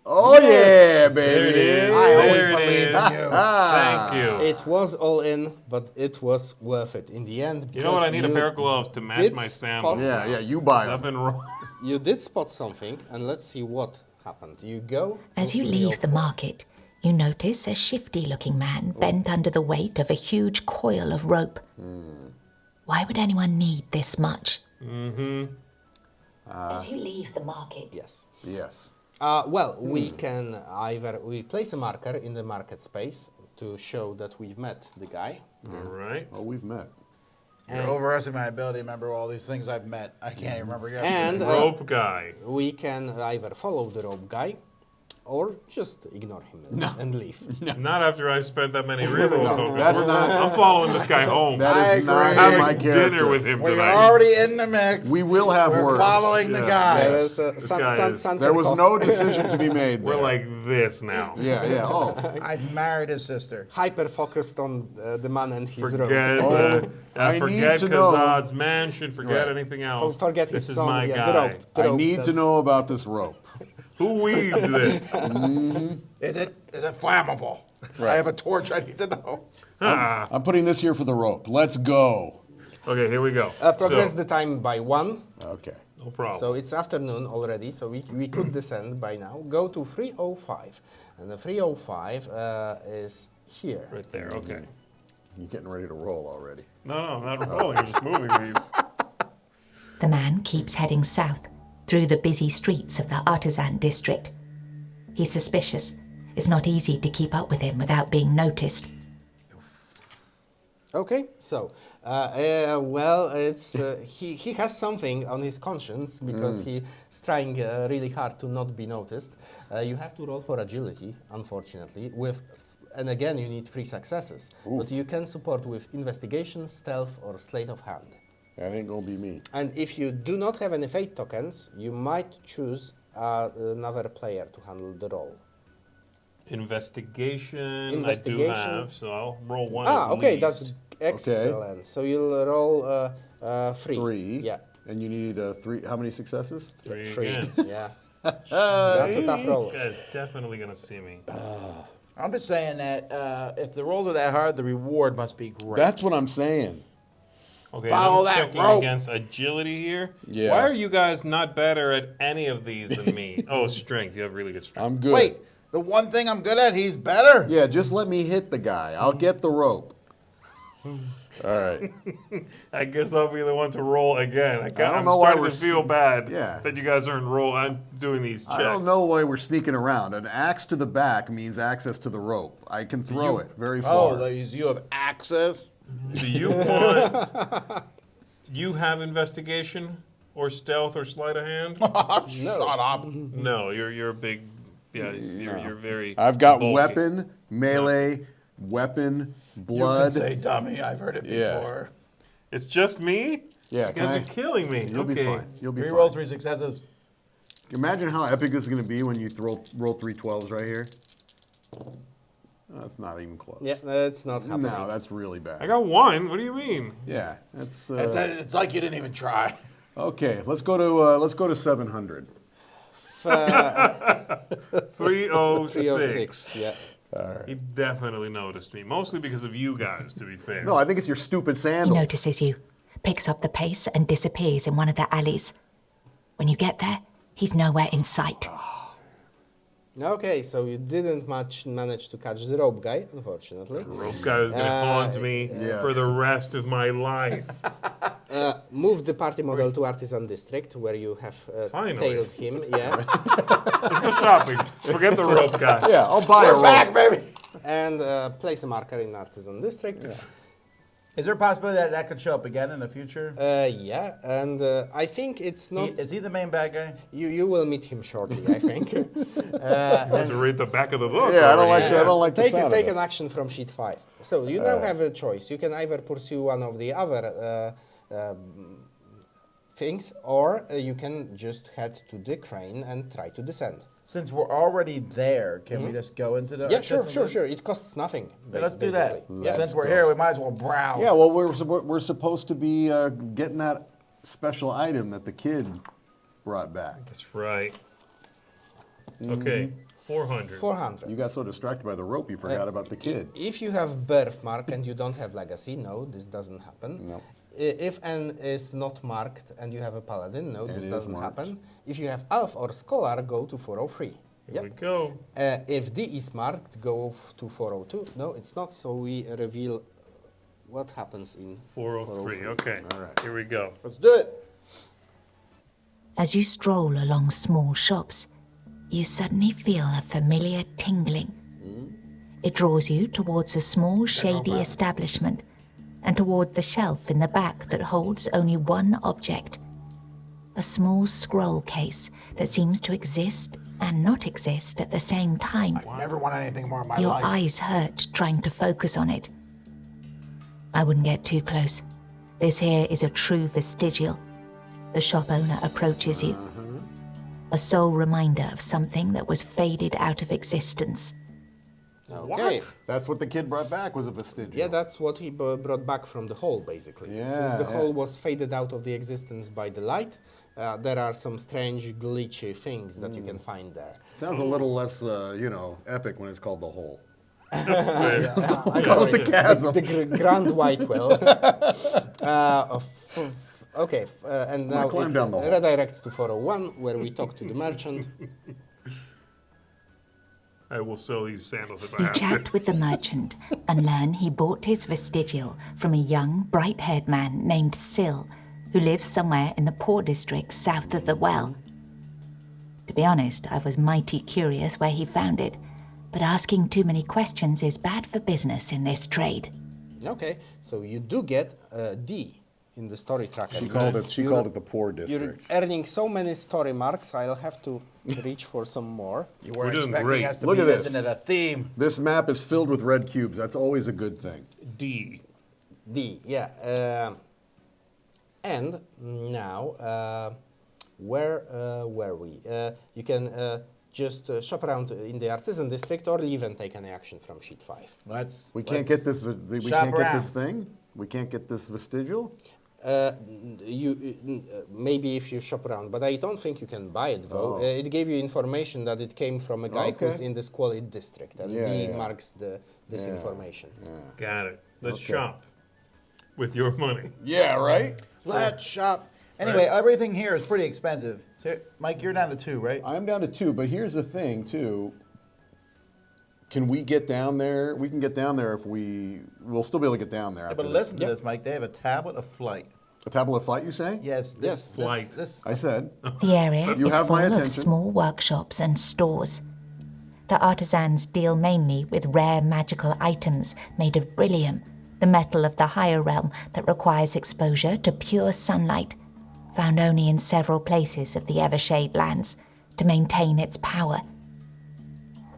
Oh, yeah, There it baby. is. I always There it believed is. in you. Thank you. It was all in, but it was worth it in the end. You know what? I need a because pair of gloves to match did my spot- sandals. Yeah, you buy I've them. been wrong. You did spot something, and let's see what happened. You go. As you to leave the your- market, you notice a shifty-looking man bent under the weight of a huge coil of rope. Why would anyone need this much? As you leave the market, Yes. Yes. Well, we can we place a marker in the market space to show that we've met the guy. All right. Oh, we've met. You're overestimating my ability to remember all these things I've met. I can't even remember yesterday. And Rope guy. we can either follow the rope guy or just ignore him and leave. Not after I spent that many reroll tokens. that's not- I'm following this guy home. That is not agree. my having character. dinner with him We're tonight. already in the mix. We will have We're words. following the Yeah. guy. There's This guy is- There was no decision to be made there. We're like this now. Yeah. Oh, I married his sister. Hyper focused on the man and his Forget rope. I forget need to know. Kazad's mansion. Forget Right. anything else. Forget this his is song. my Yeah, guy. the rope. I need to know about this rope. Who weaved this? Is it flammable? I have a torch. I need to know. Ah. I'm putting this here for the rope. Let's go. Okay, here we go. Progress So, the time by 1. Okay. no problem. So it's afternoon already, so we could descend by now. Go to 305. And the 305 is here. Right there, okay. You're getting ready to roll already. No, I'm not rolling, I'm just moving these. The man keeps heading south through the busy streets of the Artisan District. He's suspicious. It's not easy to keep up with him without being noticed. Okay, so, well, it's he has something on his conscience because he's trying really hard to not be noticed. You have to roll for agility, unfortunately, and again, you need 3 successes. But you can support with investigation, stealth, or sleight of hand. That ain't gonna be me. And if you do not have any fate tokens, you might choose another player to handle the role. Investigation, I do have, so I'll roll 1 Ah, at okay, least. that's excellent. So you'll roll 3. 3. Yeah. And you need 3. How many successes? 3 3. again. Yeah. That's a tough roll. This guy's definitely gonna see me. I'm just saying that if the rolls are that hard, the reward must be great. That's what I'm saying. Okay, Follow I'm that checking rope. against agility here. Yeah. Why are you guys not better at any of these than me? Oh, strength. You have really good strength. I'm good. Wait, the one thing I'm good at, he's better? Yeah, just let me hit the guy. I'll get the rope. All right. I guess I'll be the one to roll again. don't I'm know why starting we're to feel bad Yeah. that you guys aren't I'm doing these checks. I don't know why we're sneaking around. An axe to the back means access to the rope. I can throw it very far. Oh, you have access? Do you want... You have investigation or stealth or sleight of hand? Shut up. No, you're a big... Yeah, you're very I've got bulky. weapon, melee, weapon, blood. You can say dummy. I've heard it Yeah. before. It's just me? Yeah, You can guys I- are killing me. You'll okay. be fine. You'll be 3 fine. rolls, 3 successes. Imagine how epic this is going to be when you roll 3 12s right here. That's not even close. Yeah, that's not happening. No, that's really bad. I got 1. What do you mean? Yeah, that's It's like you didn't even try. okay. Let's go to 700. 306. 306, yeah. He definitely noticed me, mostly because of you guys, to be fair. No, I think it's your stupid He sandals. notices you, picks up the pace, and disappears in one of the alleys. When you get there, he's nowhere in sight. Okay, so you didn't manage to catch the rope guy, unfortunately. Rope guy is going to haunt me yes. for the rest of my life. Move the party model to Artisan District, where you have Finally. tailed him. Yeah. Let's go shopping. Forget the rope guy. Yeah, I'll buy a We're rope. back, baby. And place a marker in Artisan District. Is there a possibility that that could show up again in the future? Yeah, and I think it's not. Is he the main bad guy? You will meet him shortly, I think. You have to read the back of the book. Yeah, I don't already. like that. I don't like the Take sound take of an it. action from sheet 5. So you now have a choice. You can either pursue one of the other things, or you can just head to the crane and try to descend. Since we're already there, can we just go into the... Yeah, sure. It costs nothing. Yeah, let's do that. basically. Yeah. Since we're here, we might as well browse. Yeah, well, we're supposed to be getting that special item that the kid brought back. That's right. Okay, 400. 400. You got so distracted by the rope, you forgot about the kid. If you have birthmark and you don't have legacy, no, this doesn't happen. No. If N is not marked and you have a paladin, no, this is doesn't marked. happen. If you have elf or scholar, go to 403. Here we go. If D is marked, go to 402. No, it's not, so we reveal what happens in 403. Okay, All right. here we go. Let's do it. As you stroll along small shops, you suddenly feel a familiar tingling. It draws you towards a small, shady establishment and toward the shelf in the back that holds only one object. A small scroll case that seems to exist and not exist at the same time. I never wanted anything more in my Your life. eyes hurt trying to focus on it. I wouldn't get too close. This here is a true vestigial. The shop owner approaches you. A sole reminder of something that was faded out of existence. Okay. That's what the kid brought back, was a vestigial. Yeah, that's what he brought back from the hole, basically. Since Yeah, the yeah. hole was faded out of the existence by the light, there are some strange, glitchy things that you can find there. Sounds a little less, epic when it's called the hole. I'm Call it the sorry, chasm. the Grand White Well. Okay, and Come on, now climb it down the hole. redirects to 401, where we talk to the merchant. I will sell these sandals if I You have to. chat with the merchant and learn he bought his vestigial from a young, bright-haired man named Sil, who lives somewhere in the poor district south of the well. To be honest, I was mighty curious where he found it, but asking too many questions is bad for business in this trade. Okay, so you do get a D in the story tracker. She called it the poor district. You're earning so many story marks, I'll have to reach for some more. You We're weren't doing expecting great. us to Look be at this. isn't it a theme? This map is filled with red cubes. That's always a good thing. D. D, yeah. And now, where were we? You can just shop around in the Artisan District or leave and take any action from sheet 5. We can't get this. We shop can't get this around. thing. We can't get this vestigial. Maybe if you shop around, but I don't think you can buy it though. Oh. It gave you information that it came from a guy who's Okay. in this quality district, and Yeah, D yeah. marks this Yeah. information. Got it. Let's Okay. shop with your money. Yeah, right. Let's shop. Anyway, everything here is pretty expensive. So, Mike, you're down to 2, right? I'm down to 2, but here's the thing too. Can we get down there? We can get down there if we'll still be able to get down there. Yeah, after but this. listen to this, Mike. They have a tablet of flight. A tablet of flight, you say? Yes, this Flight. This, I said. The area You is have my full of attention. small workshops and stores. The artisans deal mainly with rare magical items made of brillium, the metal of the higher realm that requires exposure to pure sunlight, found only in several places of the Evershade lands, to maintain its power.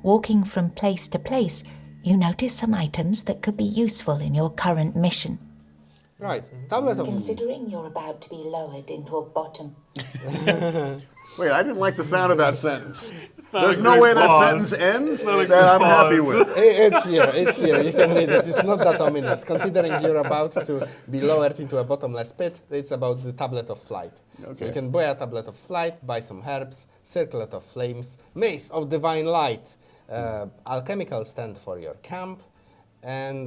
Walking from place to place, you notice some items that could be useful in your current mission. Right, tablet of Considering you're about to be lowered into a bottom. Wait, I didn't like the sound of that sentence. not There's a no great way that pause. sentence ends not a that good I'm happy pause. with. It's here, it's here. You can read it. It's not that ominous. Considering you're about to be lowered into a bottomless pit, it's about the tablet of flight. So Okay. you can buy a tablet of flight, buy some herbs, circlet of flames, mace of divine light, alchemical stand for your camp, and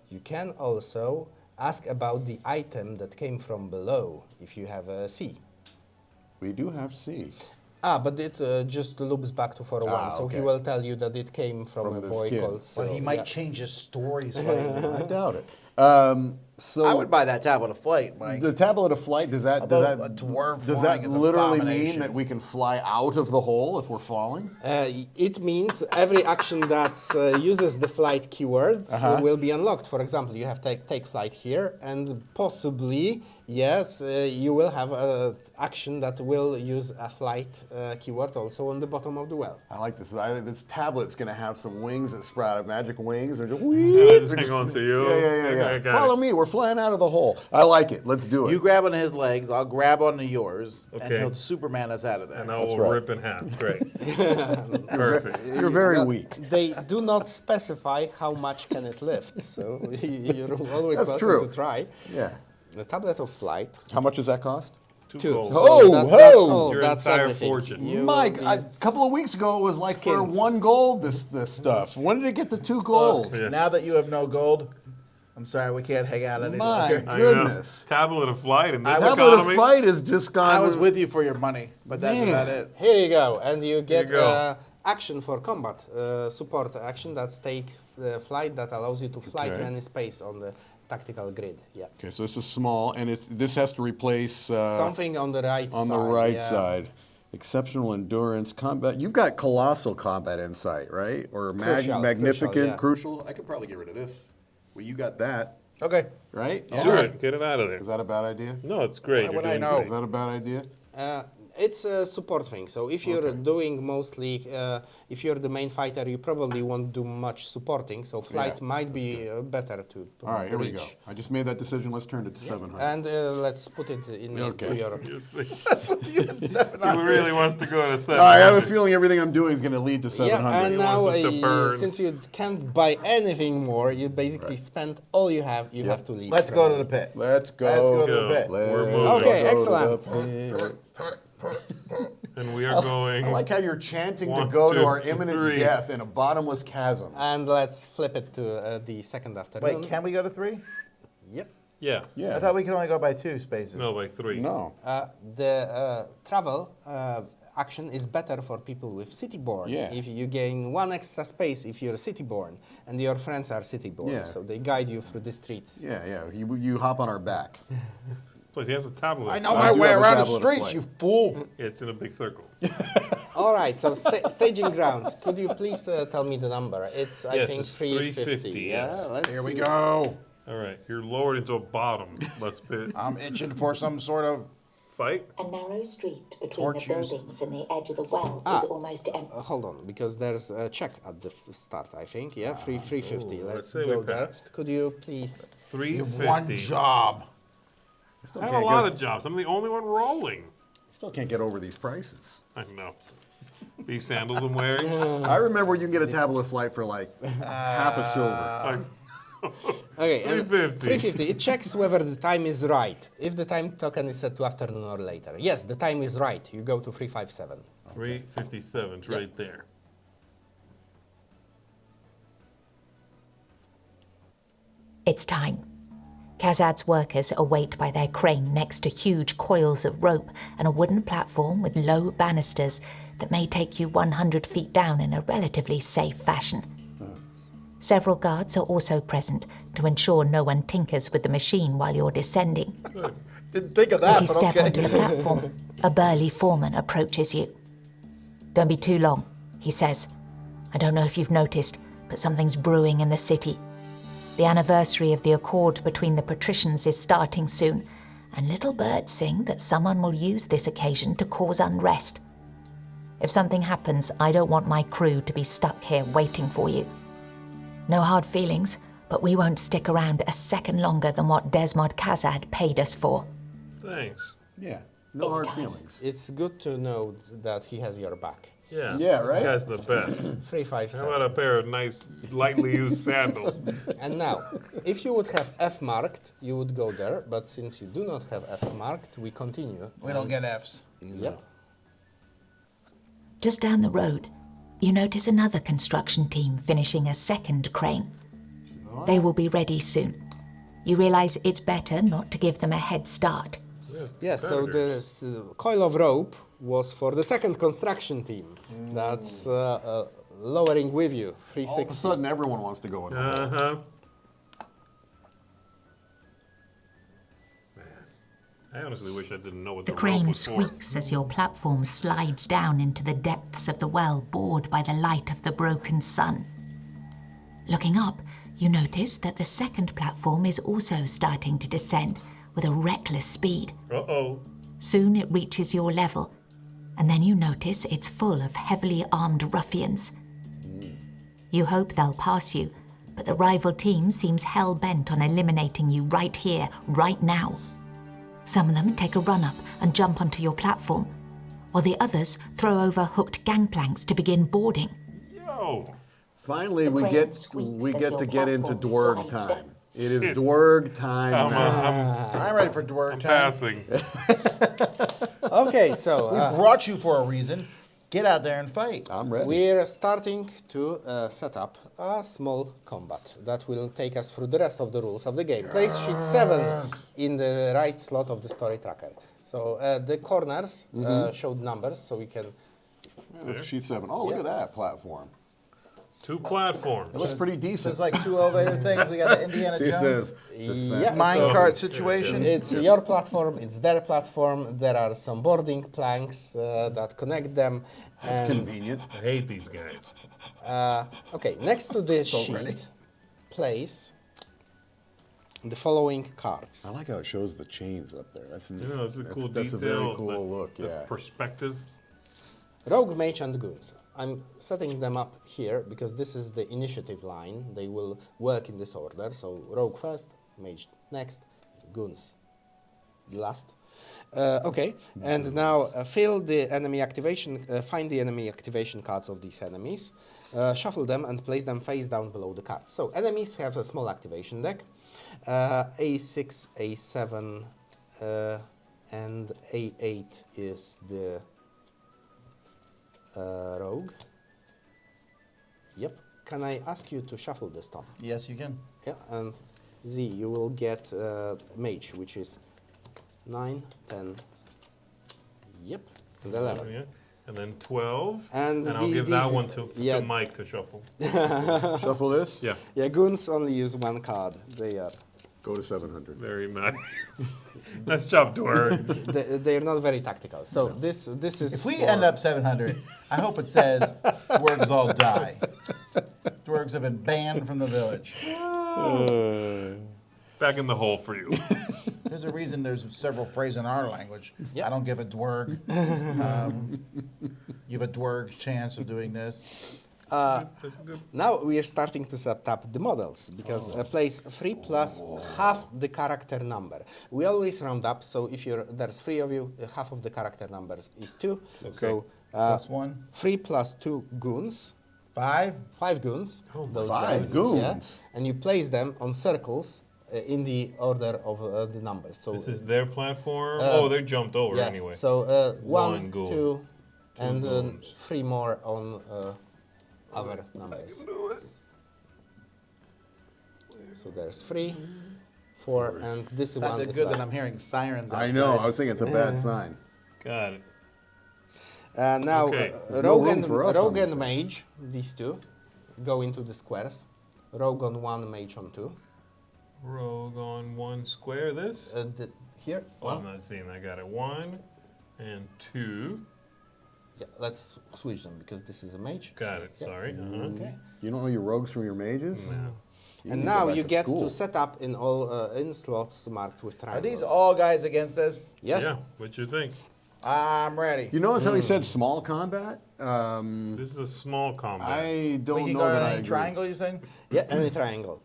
you can also ask about the item that came from below if you have a C. We do have C. But it just loops back to 401, so he okay. will tell you that it came from a this boy kid. called but Sil. he might Yeah. change his story slightly. I doubt it. So I would buy that tablet of flight, Mike. the tablet of flight, does that Although a dwarf does flying that is an literally mean abomination. that we can fly out of the hole if we're falling? It means every action that uses the flight keywords will be unlocked. For example, you have take flight here, and possibly, yes, you will have an action that will use a flight keyword also on the bottom of the well. I like this. This tablet's going to have some wings that sprout out, magic wings. They're just, Let's hang on to you. Yeah. I got Follow it. me. We're flying out of the hole. I like it. Let's do it. You grab onto his legs, I'll grab onto yours, and Okay. he'll Superman us out of there. And I will right. rip in half. Great. Perfect. You're very weak. They do not specify how much can it lift, so you're always That's welcome true. to try. Yeah. The tablet of flight. How much does that cost? Two. gold. So Oh, that's ho! all. Your That's entire everything. fortune. You Mike, will a be couple of weeks ago it was like for skinned. 1 gold. This stuff. When did it get to 2 gold? Yeah. Now that you have no gold, I'm sorry, we can't hang out any My longer. I know. goodness. Tablet of flight in this Tablet of economy. flight has just gone. I was with you for your money, but that's Man. about it. Here you go, and you get go. action for combat, support action that's take flight that allows you to fly to Okay. any space on the tactical grid. Yeah, Okay, so this is small, and this has to replace something on the right on side. the right yeah. side. Exceptional endurance, combat. You've got colossal combat insight, right? Or Crucial, magnificent, crucial, crucial. I could probably get rid of this. Well, you got that, Okay. right? Do it. Get it out of there. Is that a bad idea? No, it's great. Why You're would I doing know? great. Is that a bad idea? It's a support thing. So if you're doing mostly, if you're the main fighter, you probably won't do much supporting. So flight Yeah, might be better to All right, here we reach. go. I just made that decision. Let's turn it to 700. And let's put it in Okay. to your. He really wants to go to 7. I have a feeling everything I'm doing is going to lead to 700. Yeah, and now wants us to burn. since you can't buy anything more, you basically spend all you have. You have to leave. Let's go to the pit. Let's go. Let's go to Go. the pit. We're Let's moving. Okay, go to excellent. the pit. And we are going. I like how you're chanting to 1, go to 2, our imminent 3. death in a bottomless chasm. And let's flip it to the second afternoon. Wait, can we go to 3? Yep. Yeah. Yeah. I thought we could only go by 2 spaces. No, by 3. No. The travel action is better for people with city-born. Yeah. If you gain 1 extra space if you're city-born, and your friends are city-born, Yeah. so they guide you through the streets. Yeah, yeah. You hop on our back. Plus, he has a tablet. I know I my do way have a around the tablet of streets, flight. you fool. It's in a big circle. All right, so staging grounds. Could you please tell me the number? It's, I Yes, think, it's 350. 350, yes. Yeah, let's Here we see. go. All right, you're lowered into a bottom. Let's bit. I'm itching for some sort of. Fight. A narrow street between Torch the use. buildings and the edge of the well Ah. is almost empty. Hold on, because there's a check at the start, I think. Yeah, 350. Ooh, Let's let's say go we there. passed. Could you please? You've one 350. job. I have a lot of jobs. I'm the only one rolling. Still can't get over these prices. I know. These sandals I'm wearing. I remember you can get a tablet flight for like half a silver. Okay, 350. 350. It checks whether the time is right. If the time token is set to afternoon or later. Yes, the time is right. You go to 357. 357. It's right there. It's time. Kazad's workers await by their crane next to huge coils of rope and a wooden platform with low banisters that may take you 100 feet down in a relatively safe fashion. Several guards are also present to ensure no one tinkers with the machine while you're descending. Didn't think of As that, you but step okay. onto the platform, a burly foreman approaches you. "Don't be too long," he says. "I don't know if you've noticed, but something's brewing in the city. The anniversary of the accord between the patricians is starting soon, and little birds sing that someone will use this occasion to cause unrest. If something happens, I don't want my crew to be stuck here waiting for you. No hard feelings, but we won't stick around a second longer than what Desmond Kazad paid us for." Thanks. Yeah, no hard feelings. It's good to know that he has your back. Yeah. Yeah, right? This guy's the best. 357. How about a pair of nice, lightly used sandals? And now, if you would have F marked, you would go there. But since you do not have F marked, we continue. We don't get Fs. Yep. Just down the road, you notice another construction team finishing a second crane. They will be ready soon. You realize it's better not to give them a head start. Yes, so this coil of rope was for the second construction team. That's lowering with you, All of a 360. sudden, everyone wants to go in. Uh-huh. I honestly wish I didn't know what The the rope crane was for. squeaks as your platform slides down into the depths of the well, bored by the light of the broken sun. Looking up, you notice that the second platform is also starting to descend with a reckless speed. Uh-oh. Soon it reaches your level, and then you notice it's full of heavily armed ruffians. You hope they'll pass you, but the rival team seems hell-bent on eliminating you right here, right now. Some of them take a run-up and jump onto your platform, while the others throw over hooked gangplanks to begin boarding. Yo. Finally, The we crane get squeaks we as get your to get into platform dwerg slides time. down. It is dwerg time now. I'm ready for dwarf I'm time. passing. Okay, so We brought you for a reason. Get out there and fight. I'm ready. we're starting to set up a small combat that will take us through the rest of the rules of the game. Place sheet 7 in the right slot of the story tracker. So the corners showed numbers, so we can... Yeah, sheet 7. Oh, look Yeah. at that platform. 2 platforms. It looks pretty So decent. it's like 2 elevator things. We got the Indiana She Jones says, Yeah, minecart so situation. it's your platform, it's their platform. There are some boarding planks that connect them. That's and, convenient. I hate these guys. okay, next to this ready. sheet, place the following cards. I like how it shows the chains up there. That's neat. You know, it's a cool That's detail. a very cool the- look, the yeah. Perspective. Rogue, Mage, and Goons. I'm setting them up here because this is the initiative line. They will work in this order. So Rogue first, Mage next, Goons last. Okay, and now fill the enemy activation, find the enemy activation cards of these enemies, shuffle them and place them face down below the cards. So enemies have a small activation deck, A6, A7, and A8 is the rogue. Yep. Can I ask you to shuffle this, Tom? Yes, you can. Yeah, and Z, you will get mage, which is 9, 10, yep, and 11. Yeah. And then 12. And I'll give these- that one to yeah. Mike to shuffle. Shuffle this. Yeah. Yeah, goons only use one card. They are Go to 700. Very nice. Nice job, Dwerg. they're not very tactical. So this is. If we for- end up 700, I hope it says dwergs all die. Dwergs have been banned from the village. Back in the hole for you. There's a reason there's several phrases in our language. Yep. I don't give a dwerg. You have a dwerg's chance of doing this. That's a good. Now we are starting to set up the models because place 3 plus half the character number. We always round up, so if there's 3 of you, half of the character numbers is 2. So Plus 1. 3 plus 2 goons, 5. 5 goons. Those 5 guys, goons? and you place them on circles in the order of the numbers. So This is their platform. They jumped over yeah. anyway. So One 1, goon. 2, and goons. 3 more on other numbers. So there's 3, 4, and this It's one not is good last. that I'm hearing sirens outside. I know. I was thinking it's a bad sign. Got it. Now, Okay. Rogue, room and, for us on Rogue this and Mage, these two, go into the squares. Rogue on 1, Mage on 2. Rogue on 1 square. This. Here, Oh, I'm not seeing that. Got it. 1 and 2. yeah, let's switch them because this is a Mage. Got so, it. yeah. Sorry. Okay. You don't know your rogues from your mages? You And need to now go back you get school. to set up in all in slots marked with Are triangles. these all guys against us? Yes. Yeah. What you think? I'm ready. You notice how he said small combat? This is a small combat. I don't We can know go that in I any agree. triangle, you saying? Yeah, any triangle.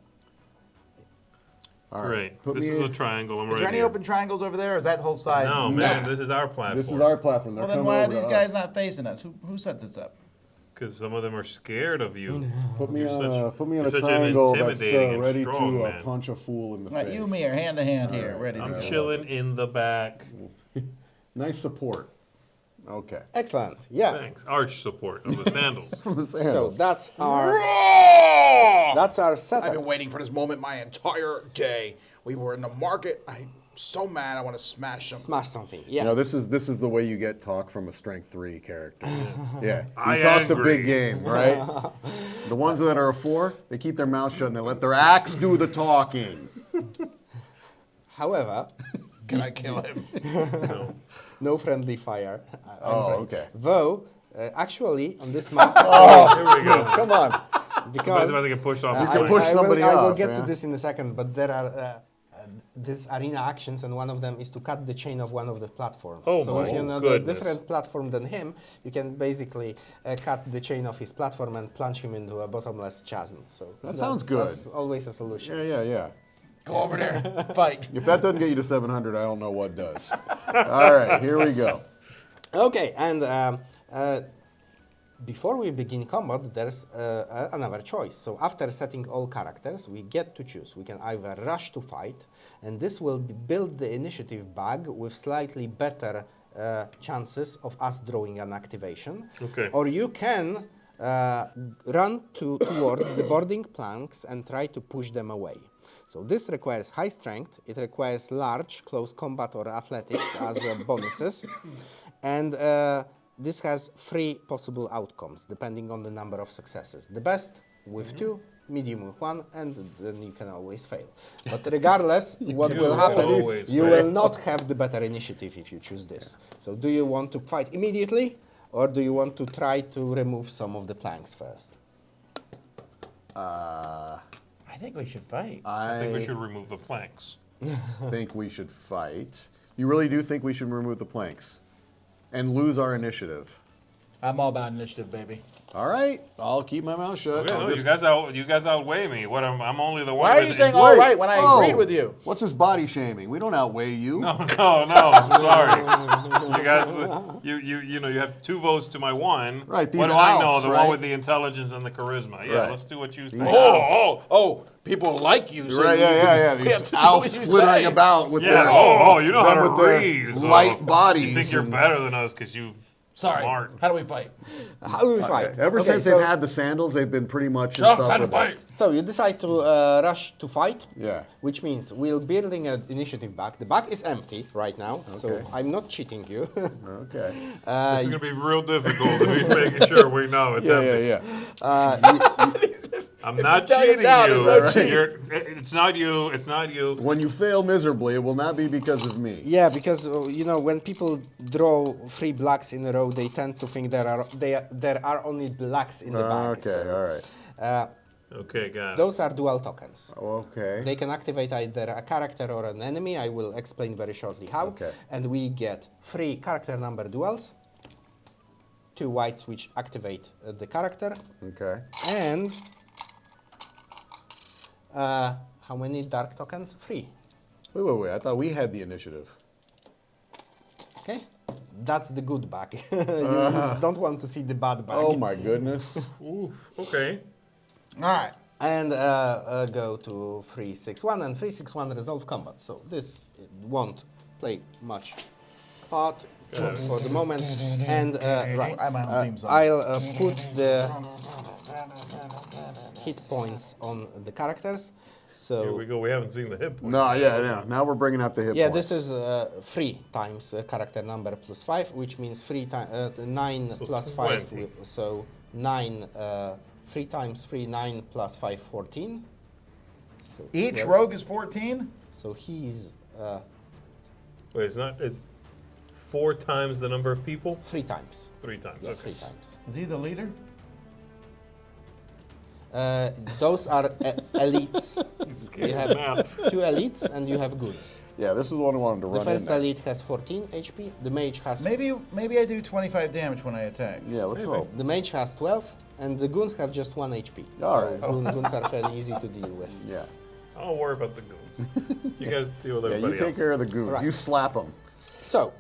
All right. Great. Put This me is a in- triangle. I'm Is right there any here. open triangles over there, or is that whole side? No, man. This is our platform. This is our platform. They're Well, then coming why are over to these us. guys not facing us? Who set this up? Because some of them are scared of you. Put me You're on such- put me on you're a such an triangle that's intimidating and ready strong to man. punch a fool in the Right, face. you and me are hand to hand here, ready to I'm go. chilling in the back. Nice support. Okay. Excellent. Yeah. Thanks. Arch support of the sandals. From the So sandals. that's our I've setup. been waiting for this moment my entire day. We were in the market. I'm so mad. I want to smash them. Smash something. You Yeah. know, this is the way you get talk from a strength 3 character. Yeah. I He talks a agree. big game, right? The ones that are a 4, they keep their mouth shut and they let their axe do the talking. However, Can I kill him? No. no friendly fire. I'm Oh, afraid. okay. Though, actually, on this map, Here we go. Come on. Somebody's because about to get pushed off I, the can plane. push I somebody will, I will off, get yeah. to this in a second, but there are these arena actions, and one of them is to cut the chain of one of the platforms. Oh so my if you know a goodness. different platform than him, you can basically cut the chain of his platform and plunge him into a bottomless chasm. So That sounds good. That's always a solution. Yeah. Go over there. Fight. If that doesn't get you to 700, I don't know what does. All right, here we go. Okay, and before we begin combat, there's another choice. So after setting all characters, we get to choose. We can either rush to fight, and this will build the initiative bag with slightly better chances of us drawing an activation. Okay. Or you can run toward the boarding planks and try to push them away. So this requires high strength, it requires large, close combat or athletics as bonuses, and this has 3 possible outcomes depending on the number of successes. The best with 2, medium with 1, and then you can always fail. But regardless, what You will happen is always you fail. will not have the better initiative if you choose this. So do you want to fight immediately, or do you want to try to remove some of the planks first? I think we should fight. I think we should remove the planks. think we should fight. You really do think we should remove the planks and lose our initiative? I'm all about initiative, baby. All right, I'll keep my mouth shut. Okay, I'll no, just- you guys outweigh me. What I'm only the one. Why are with you saying in- all Wait, right when I oh, agreed with you? What's this body shaming? We don't outweigh you. No, I'm sorry. You guys, you know, you have 2 votes to my 1. Right, these What do are I know? Alps, The right? one with the intelligence and the charisma. Yeah, Right. let's do what you think. Oh, people like you. So Right, you yeah. we have These to do Alps what you flittering say. about with Yeah. their, Oh, you know how them to with their read. So light bodies. You think you're and- better than us because you've Sorry. Smart. How do we fight? How do we fight? Ever Okay, since so, they've had the sandals, they've been pretty much Show us how to insufferable. fight. So you decide to rush to fight. Yeah. Which means we're building an initiative bag. The bag is empty right now, so Okay. I'm not cheating you. Okay. This is going to be real difficult if he's making sure we know it's empty. I'm not tell us cheating now, you. there's no cheat. It's not you. It's not you. When you fail miserably, it will not be because of me. Yeah, because when people draw 3 blacks in a row, they tend to think there are only blacks in the bag. Okay, so, all right. Okay, got it. Those are dual tokens. Okay. They can activate either a character or an enemy. I will explain very shortly how. Okay. And we get 3 character number duals, 2 whites which activate the character, Okay. and how many dark tokens? 3. Wait. I thought we had the initiative. Okay, that's the good bag. You don't want to see the bad bag. Oh my goodness. Ooh, okay. All right. And go to 361, and 361 resolve combat. So this won't play much part for the moment. And right, I have my own theme song. I'll put the hit points on the characters. So Here we go. We haven't seen the hit point. No, yeah. Now we're bringing out the hit yeah, points. this is 3 times character number plus 5, which means 9 So plus 5. 20. So 9, 3 times 3, 9 plus 5, 14. So Each 12. rogue is 14? So he's Wait, it's not. It's 4 times the number of people. 3 times. 3 times. Yeah, Okay. 3 times. Is he the leader? Those are elites. He's You scared have now. 2 elites and you have goods. Yeah, this is the one I wanted to The run in first there. elite has 14 HP. The mage has Maybe I do 25 damage when I attack. Yeah, let's Maybe. hope. the mage has 12, and the goons have just 1 HP. All so right. goons are fairly easy to deal with. Yeah. I'll worry about the goons. You guys deal with Yeah, everybody you take else. care of the goons. Right. You slap them. So,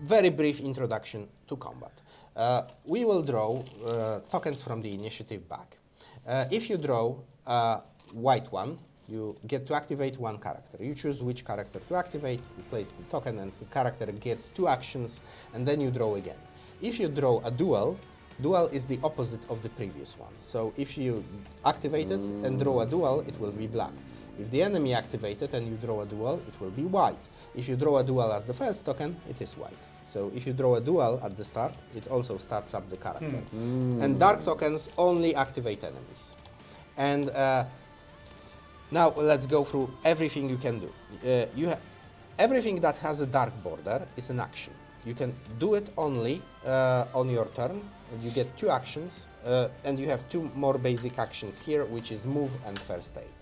very brief introduction to combat. We will draw tokens from the initiative bag. If you draw a white one, you get to activate 1 character. You choose which character to activate, you place the token, and the character gets 2 actions, and then you draw again. If you draw a dual is the opposite of the previous one. So if you activate it and draw a dual, it will be black. If the enemy activated and you draw a dual, it will be white. If you draw a dual as the first token, it is white. So if you draw a dual at the start, it also starts up the character. And dark tokens only activate enemies. And now let's go through everything you can do. Everything that has a dark border is an action. You can do it only on your turn. You get 2 actions, and you have 2 more basic actions here, which is move and first aid.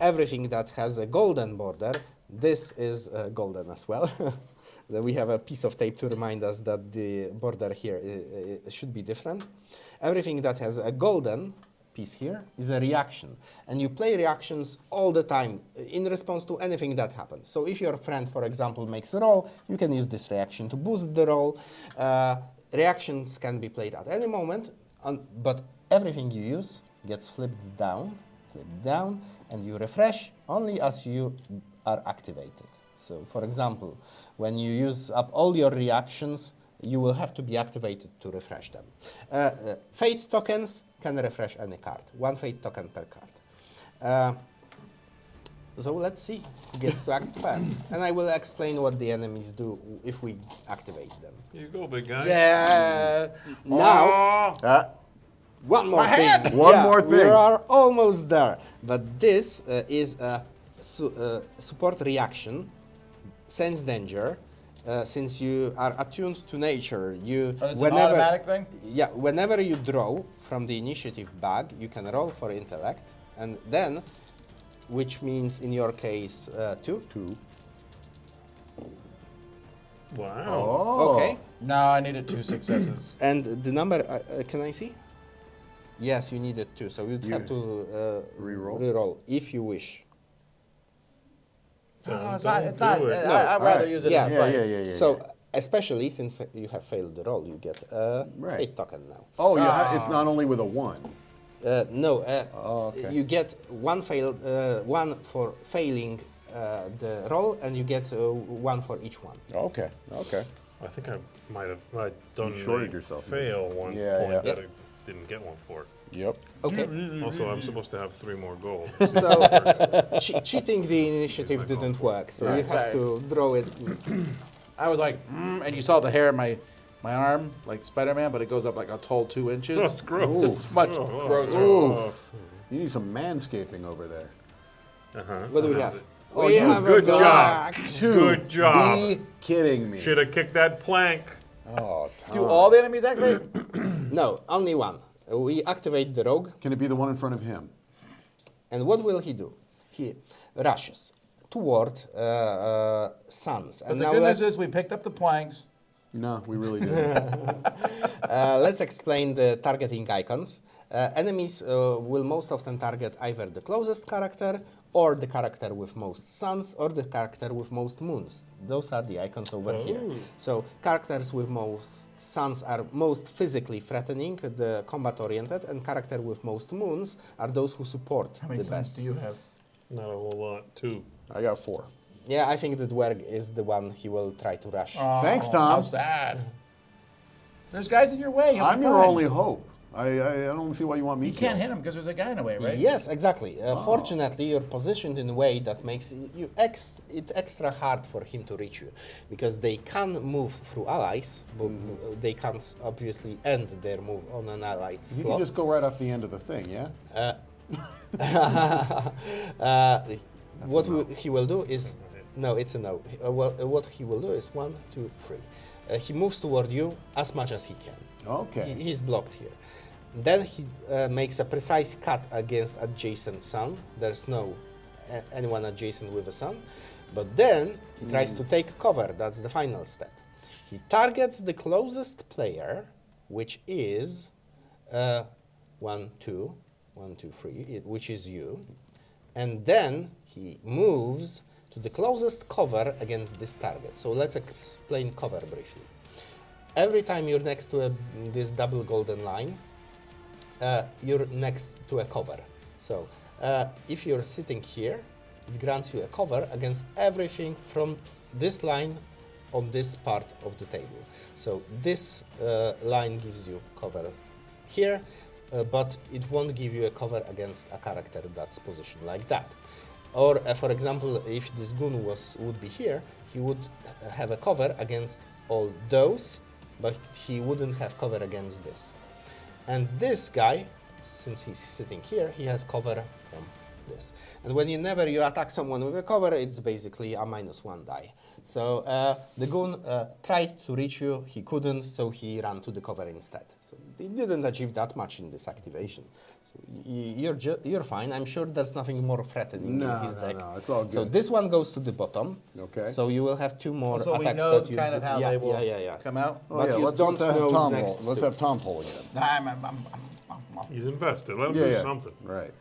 Everything that has a golden border, this is golden as well. We have a piece of tape to remind us that the border here should be different. Everything that has a golden piece here is a reaction, and you play reactions all the time in response to anything that happens. So if your friend, for example, makes a roll, you can use this reaction to boost the roll. Reactions can be played at any moment, but everything you use gets flipped down, and you refresh only as you are activated. So for example, when you use up all your reactions, you will have to be activated to refresh them. Fate tokens can refresh any card. 1 fate token per card. So let's see who gets to act first. And I will explain what the enemies do if we activate them. Here you go, big guy. Yeah. Now, one more thing. One more We thing. are almost there. But this is a support reaction. Sense danger. Since you are attuned to nature, It's an automatic thing? Yeah, whenever you draw from the initiative bag, you can roll for intellect, and then, which means in your case 2. 2. Wow. Oh. Okay, No, I needed 2 successes. and the number, can I see? Yes, you needed 2, so you'd have to Reroll? reroll if you wish. No, it's Don't not. It's not. do it. I'd rather Alright. use it Yeah. in a Yeah, fight. So, especially since you have failed the roll, you get a Right. fate token now. Oh, it's not only with a 1. No, okay. you get 1 for failing the roll, and you get 1 for each one. Okay. I think I might have done You shorted a yourself. fail one Yeah, point yeah. that I didn't get one for. Yep. Okay. Also, I'm supposed to have 3 more gold. So cheating the initiative didn't work, so you Alright, have sorry. to draw it. I was like, and you saw the hair in my arm, like Spider-Man, but it goes up like a tall 2 inches. That's gross. It's much Oh, grosser. Oof. You need some manscaping over there. What do we have? Oh, we you have good a job. black. Good job. Be kidding me. Should have kicked that plank. Oh, Tom. Do all the enemies activate? No, only one. We activate the rogue, Can it be the one in front of him? and what will he do? He rushes toward Sans. But And the now good let's, news is we picked up the planks. No, we really didn't. let's explain the targeting icons. Enemies will most often target either the closest character, or the character with most suns, or the character with most moons. Those are the icons over here. So characters with most suns are most physically threatening, the combat-oriented, and character with most moons are those who support How many the sons best. do you have? Not a whole lot. 2. I got 4. Yeah, I think the dwerg is the one he will try to rush. Thanks, Oh, Tom. How sad. There's guys in your way. You'll be I'm your fine. only hope. I don't see why you want me You to. can't hit him because there's a guy in the way, right? Yes, exactly. Fortunately, you're positioned in a way that makes it extra hard for him to reach you, because they can move through allies, but they can't obviously end their move on an allied You slot. can just go right off the end of the thing, yeah? He will do is no, it's a no. What he will do is 1, 2, 3. He moves toward you as much as he can. Okay. He's blocked here. Then he makes a precise cut against adjacent sun. There's no anyone adjacent with a sun. But then he tries to take cover. That's the final step. He targets the closest player, which is 1, 2, 1, 2, 3, which is you. And then he moves to the closest cover against this target. So let's explain cover briefly. Every time you're next to this double golden line, you're next to a cover. So if you're sitting here, it grants you a cover against everything from this line on this part of the table. So this line gives you cover here, but it won't give you a cover against a character that's positioned like that. Or for example, if this goon would be here, he would have a cover against all those, but he wouldn't have cover against this. And this guy, since he's sitting here, he has cover from this. And whenever you attack someone with a cover, it's basically a -1 die. So the goon tried to reach you, he couldn't, so he ran to the cover instead. So he didn't achieve that much in this activation. So you're fine. I'm sure there's nothing more threatening in his deck. No, it's all good. So this one goes to the bottom. Okay. So you will have 2 more So we attacks know that you kind of how they will yeah. come out. Oh, But yeah, you let's don't have know Tom next roll. Let's to- have Tom pull again. He's invested. Let him do something. Right.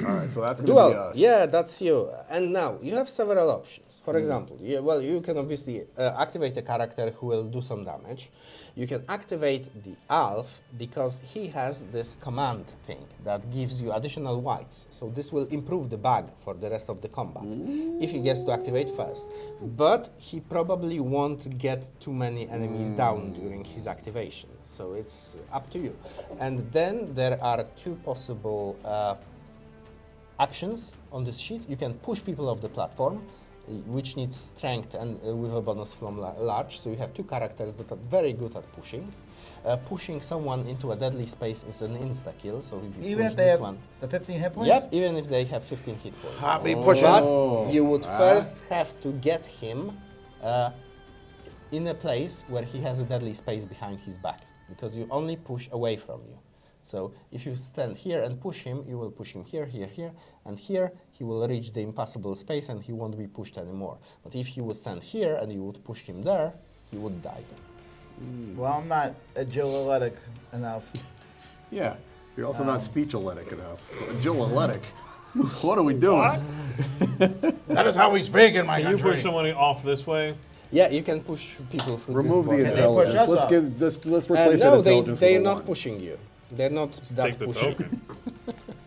All right, so that's going to be Duel, us. yeah, that's you. And now you have several options. For example, you can obviously activate a character who will do some damage. You can activate the Alf because he has this command thing that gives you additional whites. So this will improve the bag for the rest of the combat if he gets to activate first. But he probably won't get too many enemies down during his activation. So it's up to you. And then there are 2 possible actions on this sheet. You can push people off the platform, which needs strength and with a bonus from large. So you have 2 characters that are very good at pushing. Pushing someone into a deadly space is an insta-kill. So if you Even push if they this have one, the 15 hit points? yep, even if they have 15 hit points. Happy pushing. But you would first have to get him in a place where he has a deadly space behind his back, because you only push away from you. So if you stand here and push him, you will push him here, here, here, and here he will reach the impossible space and he won't be pushed anymore. But if you would stand here and you would push him there, he would die. Well, I'm not agile-athletic enough. Yeah. You're also not speech-athletic enough. Agile-athletic. What are we doing? That is how we speak in my Can you country. push somebody off this way? Yeah, you can push people through Remove the this they push intelligence. us Let's up? let's replace that no, intelligence they're with a not 1. pushing you. They're not that Take the pushing. token.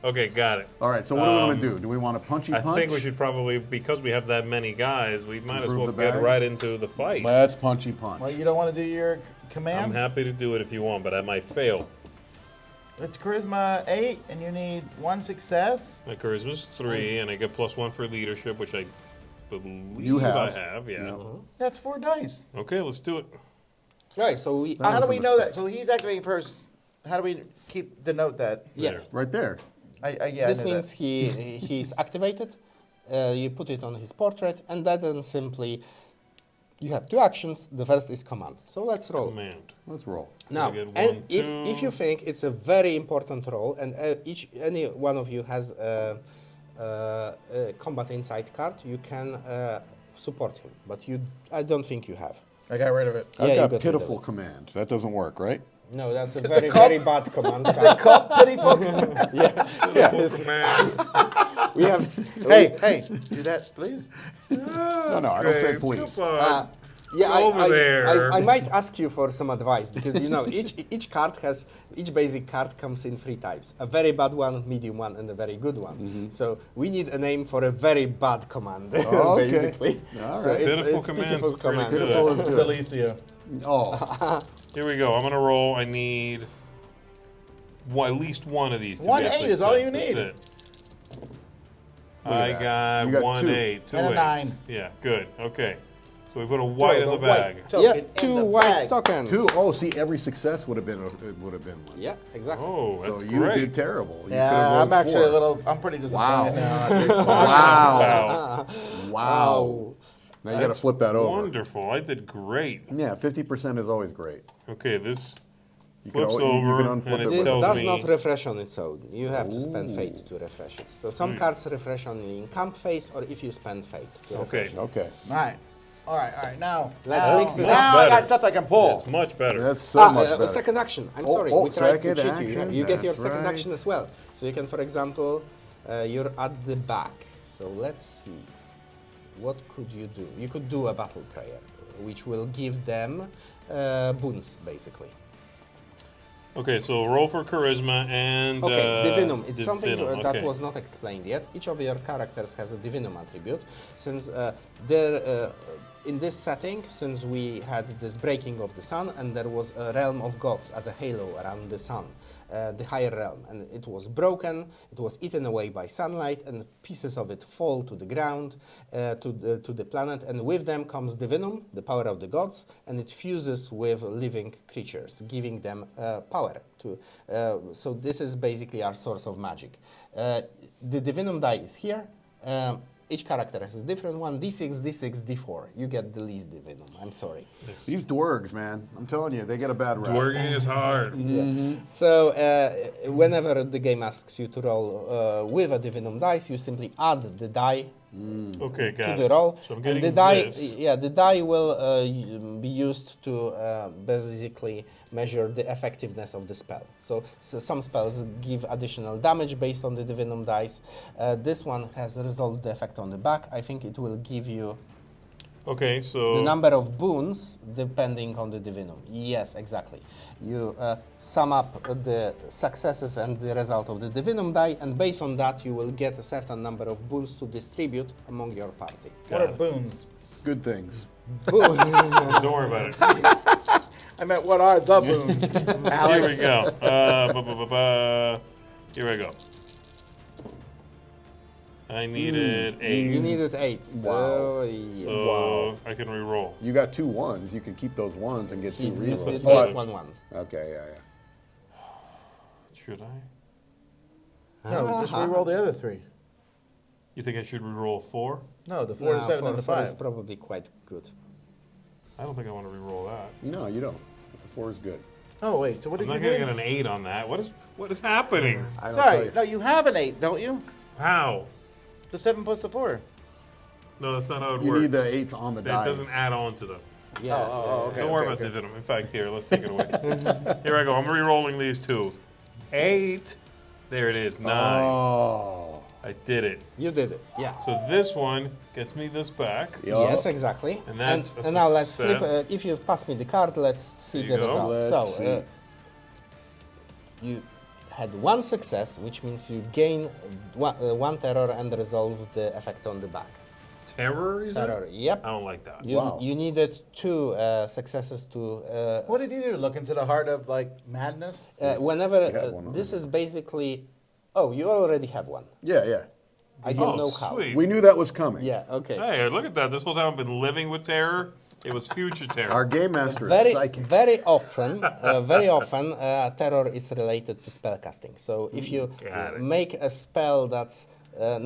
Okay, got it. All right, so what do we want to do? Do we want to punchy I punch? think we should probably, because we have that many guys, we might as Improve well the get bag? right into the fight. Let's punchy punch. Well, you don't want to do your I'm command? happy to do it if you want, but I might fail. It's charisma 8, and you need 1 success. My charisma's 3, and I get +1 for leadership, which I believe You have. I have. Yeah. That's 4 dice. Okay, let's do it. Right, so we... How do was a we know that? mistake. So he's activating first. How do we denote that? Yeah. There. Right there. Yeah, This I knew means that. he's activated. You put it on his portrait, and then simply you have 2 actions. The first is command. So let's roll. Command. Let's roll. Now, I get and one, if you think it's a very important role, and any one of you has a combat insight card, you can support him. But I don't think you have. I got rid of it. Yeah, I've you got got rid of pitiful it. command. That doesn't work, right? No, that's a Is very, it called- very bad command. Called pitiful. Full command. We have. Hey, do that, please. No, I don't say Okay, please. come on. Yeah, Over there. I might ask you for some advice because each basic card comes in 3 types: a very bad one, medium one, and a very good one. So we need a name for a very bad command, Okay. basically. All So right. Pitiful it's command's pitiful pretty command. good. Pitiful is good. DiLisio. Oh, Here we go. I'm gonna roll. I need at least one of these. To One be a 8 is all you success. need. That's it. I that. got You got 1 2. 8, 2 And a 8s. Yeah, good. Okay. So we put a white in the bag. Yeah, token in 2 the white bag. tokens. 2. Oh, see, every success would have been one. Yeah, exactly. Oh, that's So you great. did terrible. You could've Yeah, rolled I'm actually 4. a little. I'm pretty disappointed Wow. now. Wow. Wow. Wow. Now you got to That's flip that over. Wonderful. I did great. Yeah, 50% is always great. Okay, this can flips al- you over, can and unflip it it This tells does me not refresh on its own. You have to spend fate to refresh it. So some cards refresh only in camp phase, or if you spend fate. to Okay. refresh it. Okay. All right. Now, Let's mix it up. Now I Better. got stuff I can pull. It's much better. That's so much better. Second action. I'm Oh, sorry. oh, we tried to second cheat you. action, You get your that's second right. action as well. So you can, for example, you're at the back. So let's see. What could you do? You could do a battle prayer, which will give them boons, basically. Okay, so roll for charisma and Okay, divinum. It's something divinum, that okay. was not explained yet. Each of your characters has a divinum attribute. Since in this setting, since we had this breaking of the sun, and there was a realm of gods as a halo around the sun, the higher realm, and it was broken. It was eaten away by sunlight, and pieces of it fall to the ground, to the planet, and with them comes divinum, the power of the gods, and it fuses with living creatures, giving them power. So this is basically our source of magic. The divinum die is here. Each character has a different one, D6, D6, D4. You get the least divinum, I'm sorry. These dwargs, man, I'm telling you, they get a bad rap. Dwarging is hard. So whenever the game asks you to roll with a divinum dice, you simply add the die Okay, to got the it. roll. So I'm And getting the die, this. the die will be used to basically measure the effectiveness of the spell. So some spells give additional damage based on the divinum dice. This one has resolved the effect on the back. I think it will give you Okay, so the number of boons depending on the divinum. Yes, exactly. You sum up the successes and the result of the divinum die, and based on that, you will get a certain number of boons to distribute among your party. What are boons? Good things. don't worry about it. I meant, what are the boons? Here Alex? we go. Here I go. I needed 8. You needed 8. So, yes. So I can re-roll. You got 2 1s. You can keep those 1s and get 2 He needs rerolls. to get 1-1. Okay, yeah. Should I? No, just re-roll the other 3. You think I should re-roll 4? No, the 4 to 7 and the 4 is 5. probably quite good. I don't think I want to re-roll that. No, you don't. But the 4 is good. Oh, wait, so what I'm did not you going do? to get an 8 on that. What is happening? I don't tell Sorry, you. no, you have an 8, don't you? How? The 7 plus the 4. No, that's not how it You works. need the 8s on the It dice. doesn't add on to them. Yeah. okay. Don't worry about the dividend. In fact, here, let's take it away. Here I go. I'm re-rolling these 2. 8. There it is. 9. Oh. I did it. You did it. Yeah. So this one gets me this back. Yup. Yes, exactly. And that's a and now let's flip. success. If you've passed me the card, let's see There the you go. result. Let's So see. you had one success, which means you gain one terror and resolve the effect on the back. Terror, is Terror, it? yep. I don't like that. You needed 2 successes to. What did you do? Look into the heart of like madness? Whenever had one this already. is basically. Oh, you already have one. Yeah. I don't know sweet. how. We knew that was coming. Yeah. Okay. Hey, look at that. This whole time I've been living with terror. It was future terror. Our game master is Very, psychic. very often, terror is related to spellcasting. So if you Got it. make a spell that's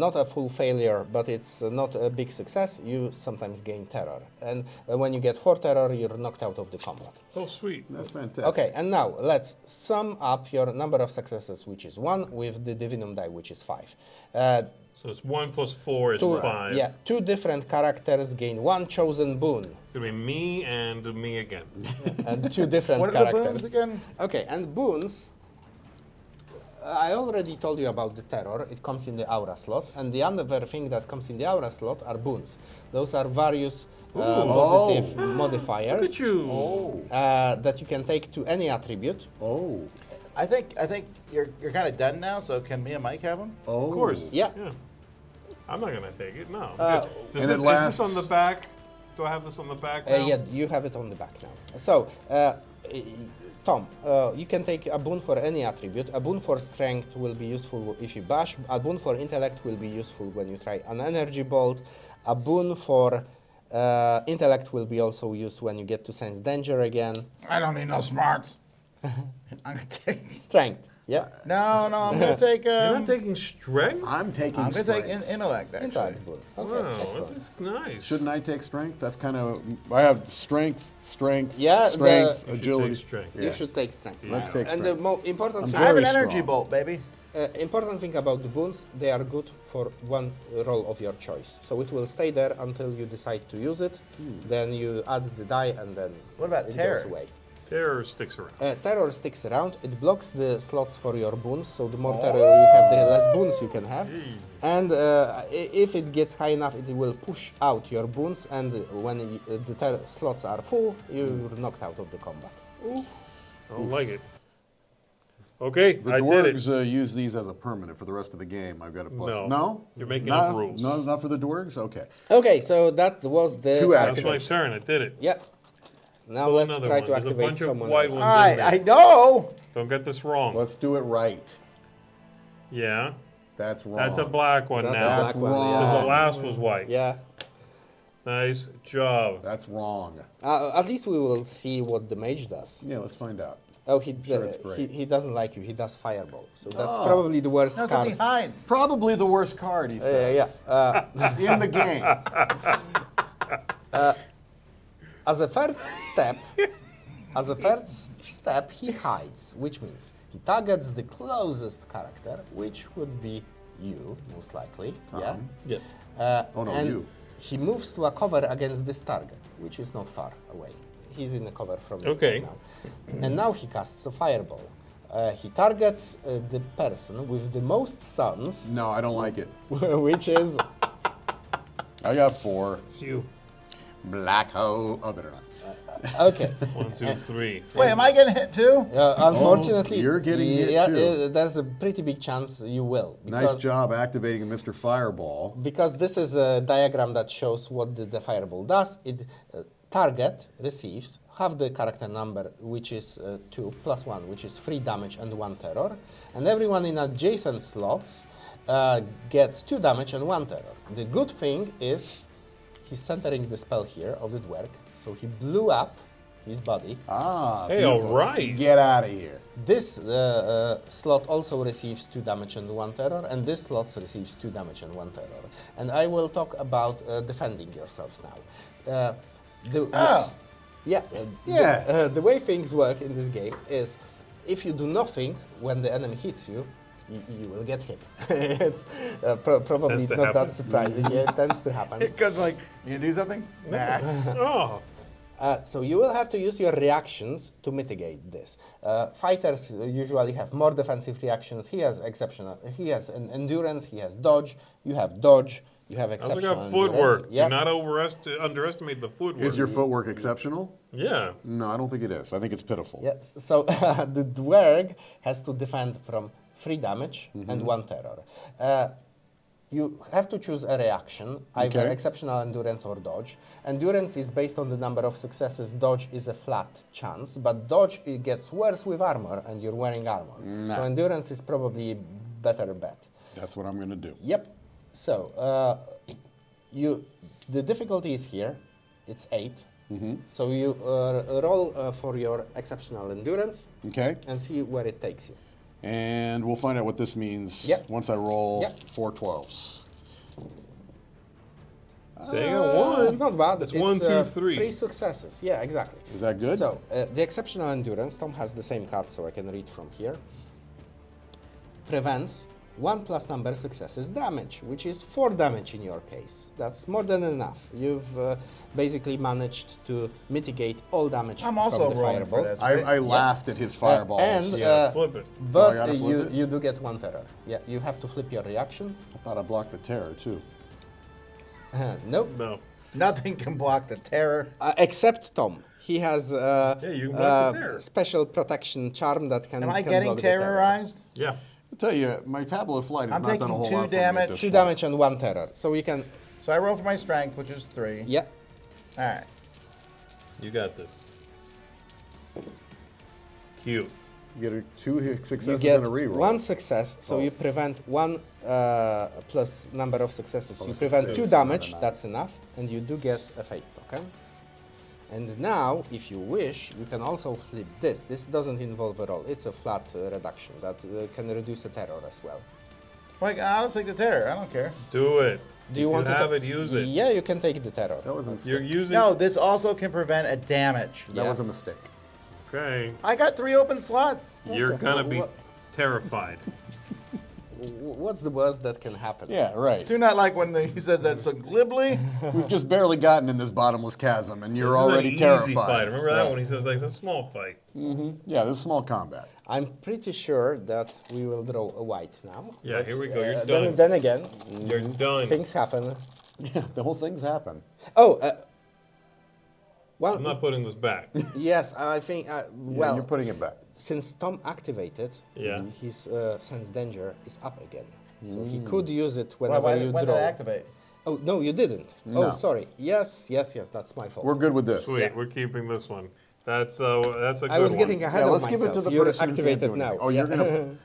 not a full failure, but it's not a big success, you sometimes gain terror. And when you get 4 terror, you're knocked out of the combat. Oh, sweet. That's fantastic. Okay, and now let's sum up your number of successes, which is 1, with the divinum die, which is 5. So it's 1 plus 4 is 5. Yeah, 2 different characters gain 1 chosen boon, It's going to be me and me again. and 2 different What are the characters. boons again? Okay, and boons. I already told you about the terror. It comes in the aura slot, and the other thing that comes in the aura slot are boons. Those are various positive Look modifiers at you. that you can take to any attribute. Oh. I think you're kind of done now. So can me and Mike have them? Oh. Of course. Yeah. I'm not going to take it, no. and Is it this lasts- on the back? Do I have this on the back now? Yeah, you have it on the back now. So, Tom, you can take a boon for any attribute. A boon for strength will be useful if you bash. A boon for intellect will be useful when you try an energy bolt. A boon for intellect will be also used when you get to sense danger again. I don't need no smarts. I'm gonna take. Strength, yeah. No, I'm gonna take. You're not taking strength? I'm taking I'm gonna take strength. intellect. Actually, Intellect boon. Okay, Wow, excellent. this is nice. Shouldn't I take strength? That's kind of. I have strength, Yeah, strength, You should agility. take strength. You should take strength. Let's take And strength. the important I'm thing, I have an Very energy strong. bolt, baby. important thing about the boons, they are good for one roll of your choice. So it will stay there until you decide to use it. Then you add the die, and then What about it terror? goes away. Terror sticks around. Terror sticks around. It blocks the slots for your boons, so the more terror you have, the less boons you can have. And if it gets high enough, it will push out your boons, and when the terror slots are full, you're knocked out of the combat. I don't like it. Okay, The I did dwarves it. use these as a permanent for the rest of the game. I've got a plus. No. No? You're making not, up rules. No, not for the dwarves? Okay. Okay, so that was the... 2 That's actions. my turn. I did it. Yeah. Now Pull let's another try one. to There's a activate bunch of someone white else. ones in there. I know. Don't get this wrong. Let's do it right. Yeah, That's wrong. that's a black one That's now. a black one, Because yeah. the last was white. Yeah. Nice job. That's wrong. At least we will see what the mage does. Yeah, let's find out. Oh, Sure, it's great. he doesn't like you. He does fireball. So that's probably the worst No, because card. he hides. Probably the worst card, he says. Yeah. In the game. As a first step, he hides, which means he targets the closest character, which would be you, most likely. Yeah. Yes. Oh, no, and you. he moves to a cover against this target, which is not far away. He's in a cover from you Okay. now. And now he casts a fireball. He targets the person with the most suns, No, I don't like it. which is I got 4. It's you. Black hole. Oh, better not. okay. 1, 2, 3. Wait, am I getting hit too? Unfortunately, you're getting hit yeah, too. there's a pretty big chance you will. Nice job activating Mr. Fireball. Because this is a diagram that shows what the fireball does. It target receives half the character number, which is 2 plus 1, which is 3 damage and 1 terror, and everyone in adjacent slots gets 2 damage and 1 terror. The good thing is he's centering the spell here of the dwerg, so he blew up his body. Ah, Hey, beautiful. all right. Get out of here. This slot also receives 2 damage and 1 terror, and this slot receives 2 damage and 1 terror. And I will talk about defending yourself now. The way things work in this game is if you do nothing when the enemy hits you, you will get hit. It's probably Tends to not happen. that surprising. Yeah, it tends to happen. Because like, you gonna do something? Nah. Oh, So you will have to use your reactions to mitigate this. Fighters usually have more defensive reactions. He has exceptional. He has an endurance. He has dodge. You have dodge. You have I also exceptional got endurance. footwork. Yep. Do not underestimate the footwork. Is your footwork exceptional? Yeah. No, I don't think it is. I think it's pitiful. Yes. So the dwerg has to defend from 3 damage Mm-hmm. and 1 terror. You have to choose a reaction, either Okay. exceptional endurance or dodge. Endurance is based on the number of successes. Dodge is a flat chance, but dodge it gets worse with armor, and you're wearing armor. Nah. So endurance is probably better bet. That's what I'm going to do. Yep. So the difficulty is here. It's 8. Mm-hmm. So you roll for your exceptional endurance Okay. and see where it takes you. And we'll find out what this means Yep. once I roll Yep. 4 12s. They got one. It's not bad. It's 1, 2, 3. 3 successes. Yeah, exactly. Is that good? So the exceptional endurance, Tom has the same card, so I can read from here. Prevents 1 plus number successes damage, which is 4 damage in your case. That's more than enough. You've basically managed to mitigate all damage I'm also from the rolling for fireball. this. I laughed at his fireballs. and Yeah, flip it. but I gotta flip it? you do get 1 terror. Yeah, you have to flip your reaction. I thought I blocked the terror too. Nope. No. Nothing can block the terror. Except Tom. He has you can block the terror. special protection charm that can. Am I can getting block the terror. terrorized? Yeah. I'll tell you, my tablet of flight has I'm not done a taking whole 2 lot for me at damage. this 2 point. damage and 1 terror. So you can. So I roll for my strength, which is 3. Yeah. All right. You got this. Cute. You get 2 successes You get and a reroll. 1 success, so Oh. you prevent 1 plus number of successes. Oh, You prevent six, 2 not damage. enough. That's enough, and you do get a fate token. And now, if you wish, you can also flip this. This doesn't involve a roll. It's a flat reduction that can reduce a terror as well. Like, I'll just take the terror. I don't care. Do it. Do you If want you to have it, use it. Yeah, you can take the terror. That was a mistake. You're using. No, this also can prevent a damage. That was a mistake. Okay. I got 3 open slots. You're gonna be what- terrified. What's the worst that can happen? Yeah, right. Do not like when he says that so glibly. We've just barely gotten in this bottomless chasm, and you're This is an already easy terrified. fight. Remember that Right. one? He says like it's a small fight. Yeah, this is small combat. I'm pretty sure that we will draw a white now. Yeah, But, here we go. You're then, done. then again, You're done. things happen. Yeah, the whole thing's happened. Oh, well, I'm not putting this back. yes, I think, Yeah, well, you're putting it back. since Tom activated, Yeah. his sense danger is up again. So he could use it Why, whenever you when did draw. I activate? Oh, no, you didn't. No. Oh, sorry. Yes, that's my fault. We're good with this. Sweet. Yeah. We're keeping this one. That's a good I was one. getting ahead Yeah, of let's myself. give it to the You're person who can't activated do now. anything. Oh, Yeah. you're gonna.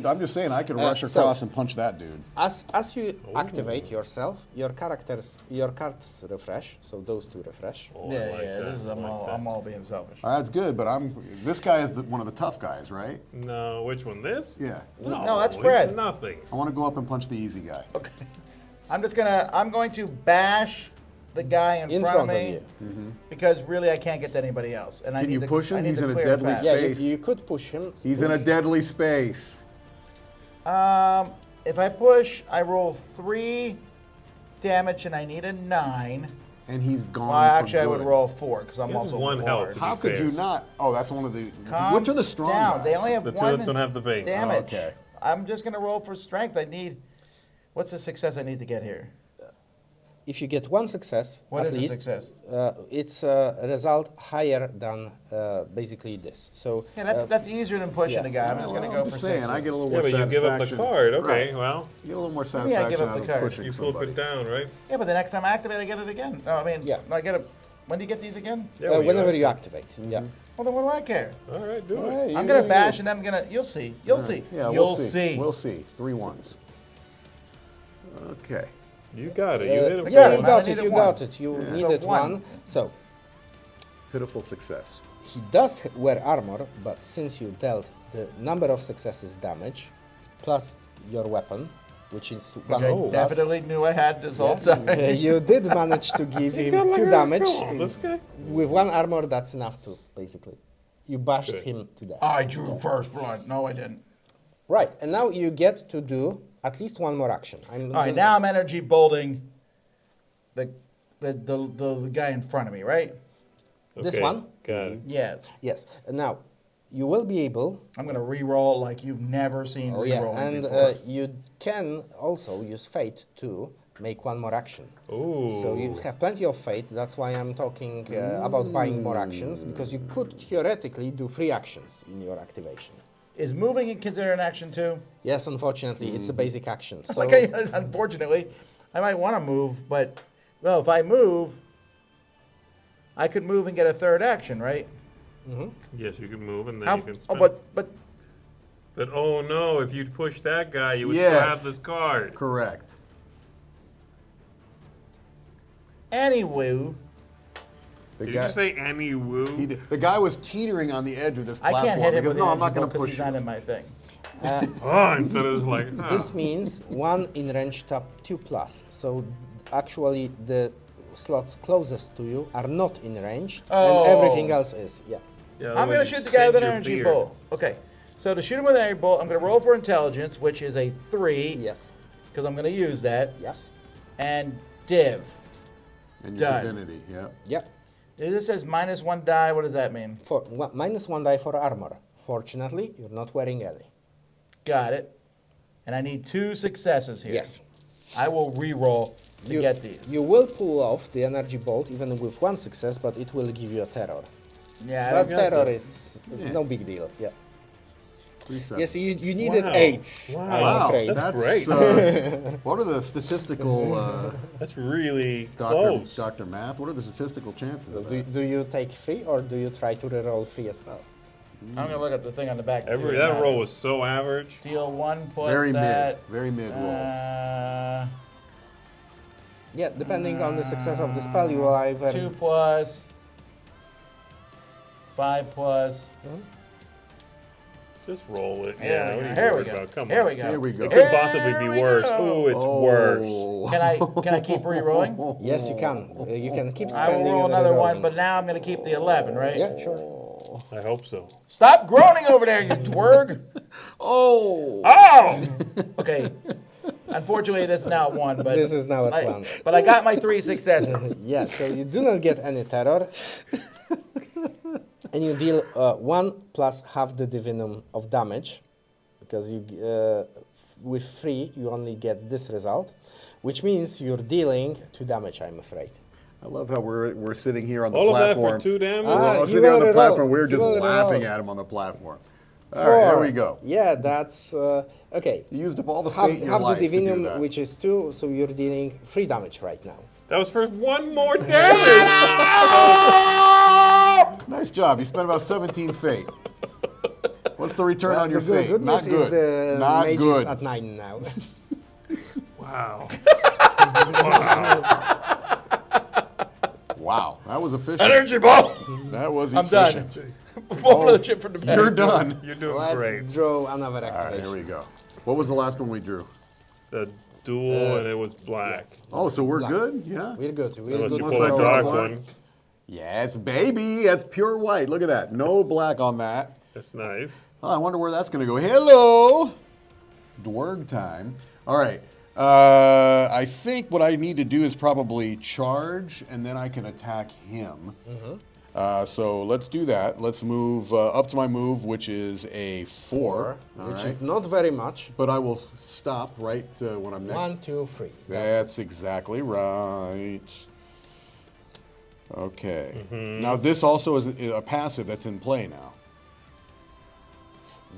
I'm just saying, I could rush so- across and punch that dude. As you activate yourself, your cards refresh. So those 2 refresh. Oh, I Yeah, like yeah. that. This is I I'm like all that. I'm all being selfish. That's good, but this guy is one of the tough guys, right? No, which one? This? Yeah. No, that's he's Fred. Nothing. I want to go up and punch the easy guy. Okay. I'm going to bash the guy in front of me because really I can't get to anybody else. And I Can need you to, push him? I need He's to in a clear deadly path. Yeah, space. you could push him. He's in a deadly space. If I push, I roll 3 damage and I need a 9. And he's gone. Well, for actually, I would good. roll 4 because I'm He has also 1 health large. to be How could fair. you not? Oh, that's one of the. Calm Which are the strong down. guys? They only have The two 1 that don't have the base. damage. Okay. I'm just going to roll for strength. I need. What's the success I need to get here? If you get 1 success, What at is a least, success? it's a result higher than basically this. So Yeah, that's easier than pushing yeah. a guy. I'm just going to Well, go I'm for just saying, 6. I get a little Yeah, more but you give up the satisfaction. card. Okay, Right. well, You get a little more Yeah, I give satisfaction up the out card. of pushing you flip somebody. it down, right? Yeah, but the next time I activate, I get it again. No, I mean, Yeah. I get it. When do you get these again? Yeah, well, whenever are. you activate, yeah. Well, then what do I care? All right, do Hey, it. you I'm going do to bash you. and I'm going to. You'll see. You'll see. Yeah, You'll we'll see. see. We'll see. 3 1s. Okay. You got it. You hit him. Yeah, good. you got I it. needed You one. got it. You So needed 1. 1. So Pitiful success. he does wear armor, but since you dealt the number of successes damage plus your weapon, which is 1 I plus, definitely knew I had this all time. you did manage to give him got like 2 a- damage. come on, this guy. With 1 armor, that's enough to, basically. You bashed Good. him to death. I drew first blood. No, I didn't. Right, and now you get to do at least 1 more action. All right, now I'm energy bolting the guy in front of me, right? This Okay, one? Got it. Yes. Yes, and now you will be able. I'm going to re-roll like you've never seen Oh yeah, re-rolling and before. you can also use fate to make one more action. Ooh. So you have plenty of fate. That's why I'm talking about buying more actions, because you could theoretically do 3 actions in your activation. Is moving considered an action too? Yes, unfortunately, it's a basic action. So Like, unfortunately, I might want to move, but well, if I move, I could move and get a 3rd action, right? Yes, you can move and then How, you can oh, spend. but But oh no, if you'd push that guy, you would still Yes. have this card. Correct. anyway, The Did you just say any woo? he did. The guy was teetering on the edge of this I platform. can't hit him He goes, with no, an I'm not energy going bolt to 'cause push he's you. not in my thing. Oh, instead of like, this means 1 in range top 2+. So actually the slots closest to you are not in range, Oh. and everything else is. Yeah. yeah, I'm going to otherwise shoot you the guy with sink an your energy beard. bolt. Okay, so to shoot him with an energy bolt, I'm going to roll for intelligence, which is a 3, Yes. because I'm going to use that, Yes. and div. And your Done. divinity, yeah. Yeah. This says -1 die. What does that mean? -1 die for armor. Fortunately, you're not wearing any. Got it. And I need 2 successes here. Yes. I will re-roll to get these. You will pull off the energy bolt even with 1 success, but it will give you a terror. Yeah, I But got terror this. is no big deal. Yeah. 3 7. Yes, you needed Wow. 8s. Wow. I'm Wow, afraid. That's great. what are the statistical, That's really Dr. close. Dr. Math, what are the statistical chances of Do, that? do you take 3 or do you try to reroll 3 as well? I'm gonna look at the thing on the back. To see what That roll matters. was so average. Deal 1 plus Very that. very mid roll. Yeah, depending on the success of the spell, you will either 2 plus. 5 plus. Just roll it. Here Yeah, we what go. are you Here we worried go. about? Come Here on. we go. Here we go. It could possibly be Here we worse. go. Oh, it's worse. Can I keep re-rolling? Yes, you can. You can keep I spending. will roll and another rerolling. one, but now I'm gonna keep the 11, right? Yeah, sure. I hope so. Stop groaning over there, you dwerg! Oh! Oh! Okay. Unfortunately, this is now 1, but This is now at 1. But I got my 3 successes. Yeah, so you do not get any terror. And you deal 1 plus half the divinum of damage, because you with 3 you only get this result, which means you're dealing 2 damage, I'm afraid. I love how we're sitting here on the All of that platform. for 2 damage? We're all you sitting on the roll. platform. We're You just roll. laughing at him on the platform. All right, here 4. we go. Yeah, that's okay. You used up all the Half, fate in your half life the to do divinum, that. which is 2, so you're dealing 3 damage right now. That was for 1 more damage. Nice job. You spent about 17 fate. What's the return on your the fate? good Not news is good. the Not mage good. is at 9 now. Wow. Wow, that was efficient. Energy ball! That was I'm done. efficient. Pull another chip from the bag. You're done. You're doing Let's great. draw another All right, activation. here we go. What was the last one we drew? The duel and it was black. Oh, so we're Black. good? Yeah. We're good. We're Unless good. you Once pull I a draw dark black. one. Yes, baby. That's pure white. Look at that. No black on that. That's nice. Oh, I wonder where that's going to go. Hello. Dwerg time. All right. I think what I need to do is probably charge, and then I can attack him. So let's do that. Let's move up to my move, which is a 4. All Which right. is not very much. But I will stop right when I'm next. 1, 2, 3. That's exactly right. Okay. Now this also is a passive that's in play now.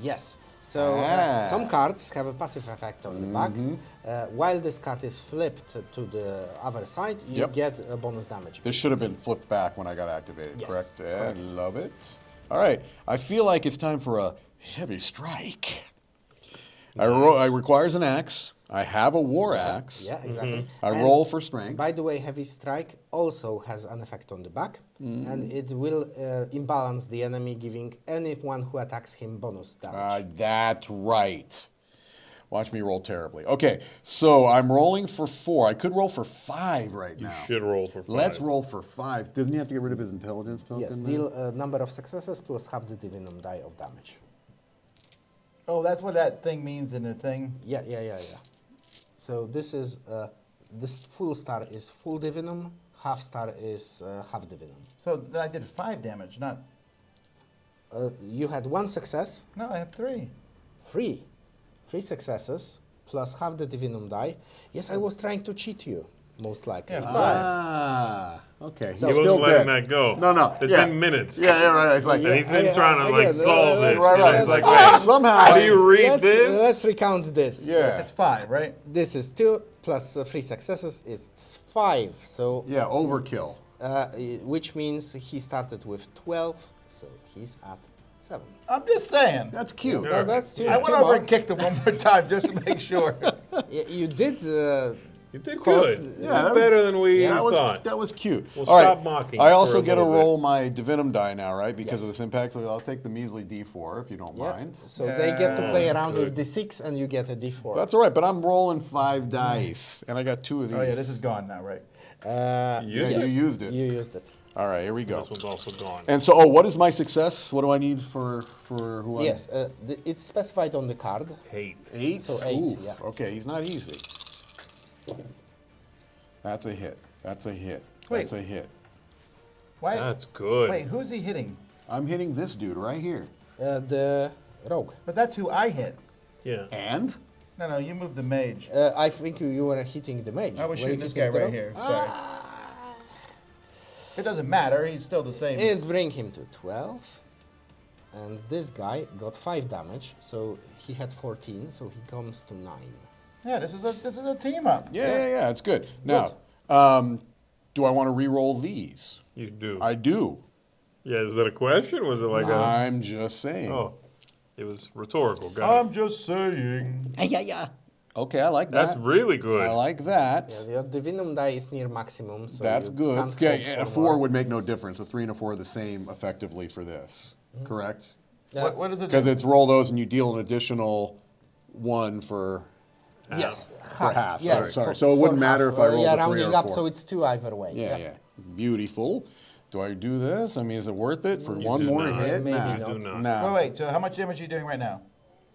Yes. So some cards have a passive effect on the back. While this card is flipped to the other side, you Yep. get a bonus damage. This should have been flipped back when I got activated, Yes, correct? Yeah, correct. love it. All right. I feel like it's time for a heavy strike. I requires an axe. I have a war axe. Yeah, exactly. I And roll for strength. By the way, heavy strike also has an effect on the back, and it will imbalance the enemy, giving anyone who attacks him bonus damage. That's right. Watch me roll terribly. Okay, so I'm rolling for 4. I could roll for 5 right You now. should roll for 5. Let's roll for 5. Doesn't he have to get rid of his intelligence token? Yes, then? deal a number of successes plus half the divinum die of damage. Oh, that's what that thing means in the thing. Yeah. So this is this full star is full divinum, half star is half divinum. So then I did 5 damage, not. You had 1 success, No, I have 3. 3 successes plus half the divinum die. Yes, I was trying to cheat you, most likely. Yeah, 5. Ah, okay. So- He's He still wasn't letting dead. that go. No. It's yeah. been minutes. Yeah, right. It's like, And he's been trying to again, solve this. right, and right. He's like, Ah, wait, somehow. how do you read let's, this? Let's recount this. Yeah. That's 5, right? This is 2 plus 3 successes is 5. So, Yeah, overkill. which means he started with 12, so he's at 7. I'm just saying. That's cute. Yeah. That's too, I went too over much. and kicked him one more time just to make sure. You did. You did Close- good. yeah, You that did was- better than we That was thought. that was cute. We'll All right. stop mocking I for also a get to little bit. roll my divinum die now, right? Because of Yes. this impact. So I'll take the measly D4 if you don't Yeah. mind. So they get to play around good. with D6 and you get a D4. That's all right, but I'm rolling 5 dice, and I got 2 of these. Oh, yeah, this is gone now, right? You Yeah, used you it. used it. You used it. All right, here we go. This one's also gone. And so, what is my success? What do I need for who I? Yes, it's specified on the card. 8. 8. So 8, Oof. yeah. Okay, he's not easy. That's a hit. That's a hit. Wait. That's a hit. Why? That's good. Wait, who's he hitting? I'm hitting this dude right here. The rogue. But that's who I hit. Yeah. And? No, you moved the mage. I think you were hitting the mage. I was Were you shooting this hitting guy the right rogue? here. Sorry. It doesn't matter. He's still the same. It's bring him to 12. And this guy got 5 damage, so he had 14, so he comes to 9. Yeah, this is a team up. Yeah, it's good. Now, do I want to re-roll these? You do. I do. Yeah, is that a question? Was it like a... I'm just saying. Oh, it was rhetorical. Got I'm just saying. Okay, I like that. That's really good. I like that. Yeah, your divinum die is near maximum, so That's you good. can't Okay, hope a for 4 more. would make no difference. A 3 and a 4 are the same effectively for this. Correct? Yeah. What does it Because do? it's roll those and you deal an additional 1 for Yes, half. Yes, Sorry. for- So it wouldn't for matter half. if I rolled yeah, a 3 rounding or up, 4. so it's 2 either way. Yeah. Beautiful. Do I do this? I mean, is it worth it for You one do more not. hit? Maybe Nah. not. Do not. Nah. Wait, so how much damage are you doing right now?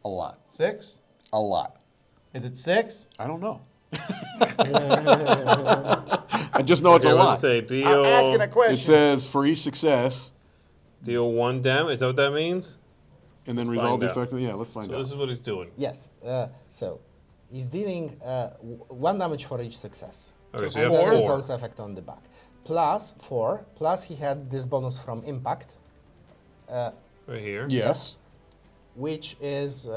A lot. 6? A lot. Is it 6? I don't know. I just know it's Okay, a what lot. does it say? Deal, I'm asking a It question. says for each success, deal 1 damage. Is that what that means? and then Let's resolve the find out. effect. Yeah, let's find So out. this is what he's doing. Yes, so he's dealing 1 damage for each success. Okay, so and you have then 4. results effect on the back. Plus 4, plus he had this bonus from impact, Right here. Yes. which is,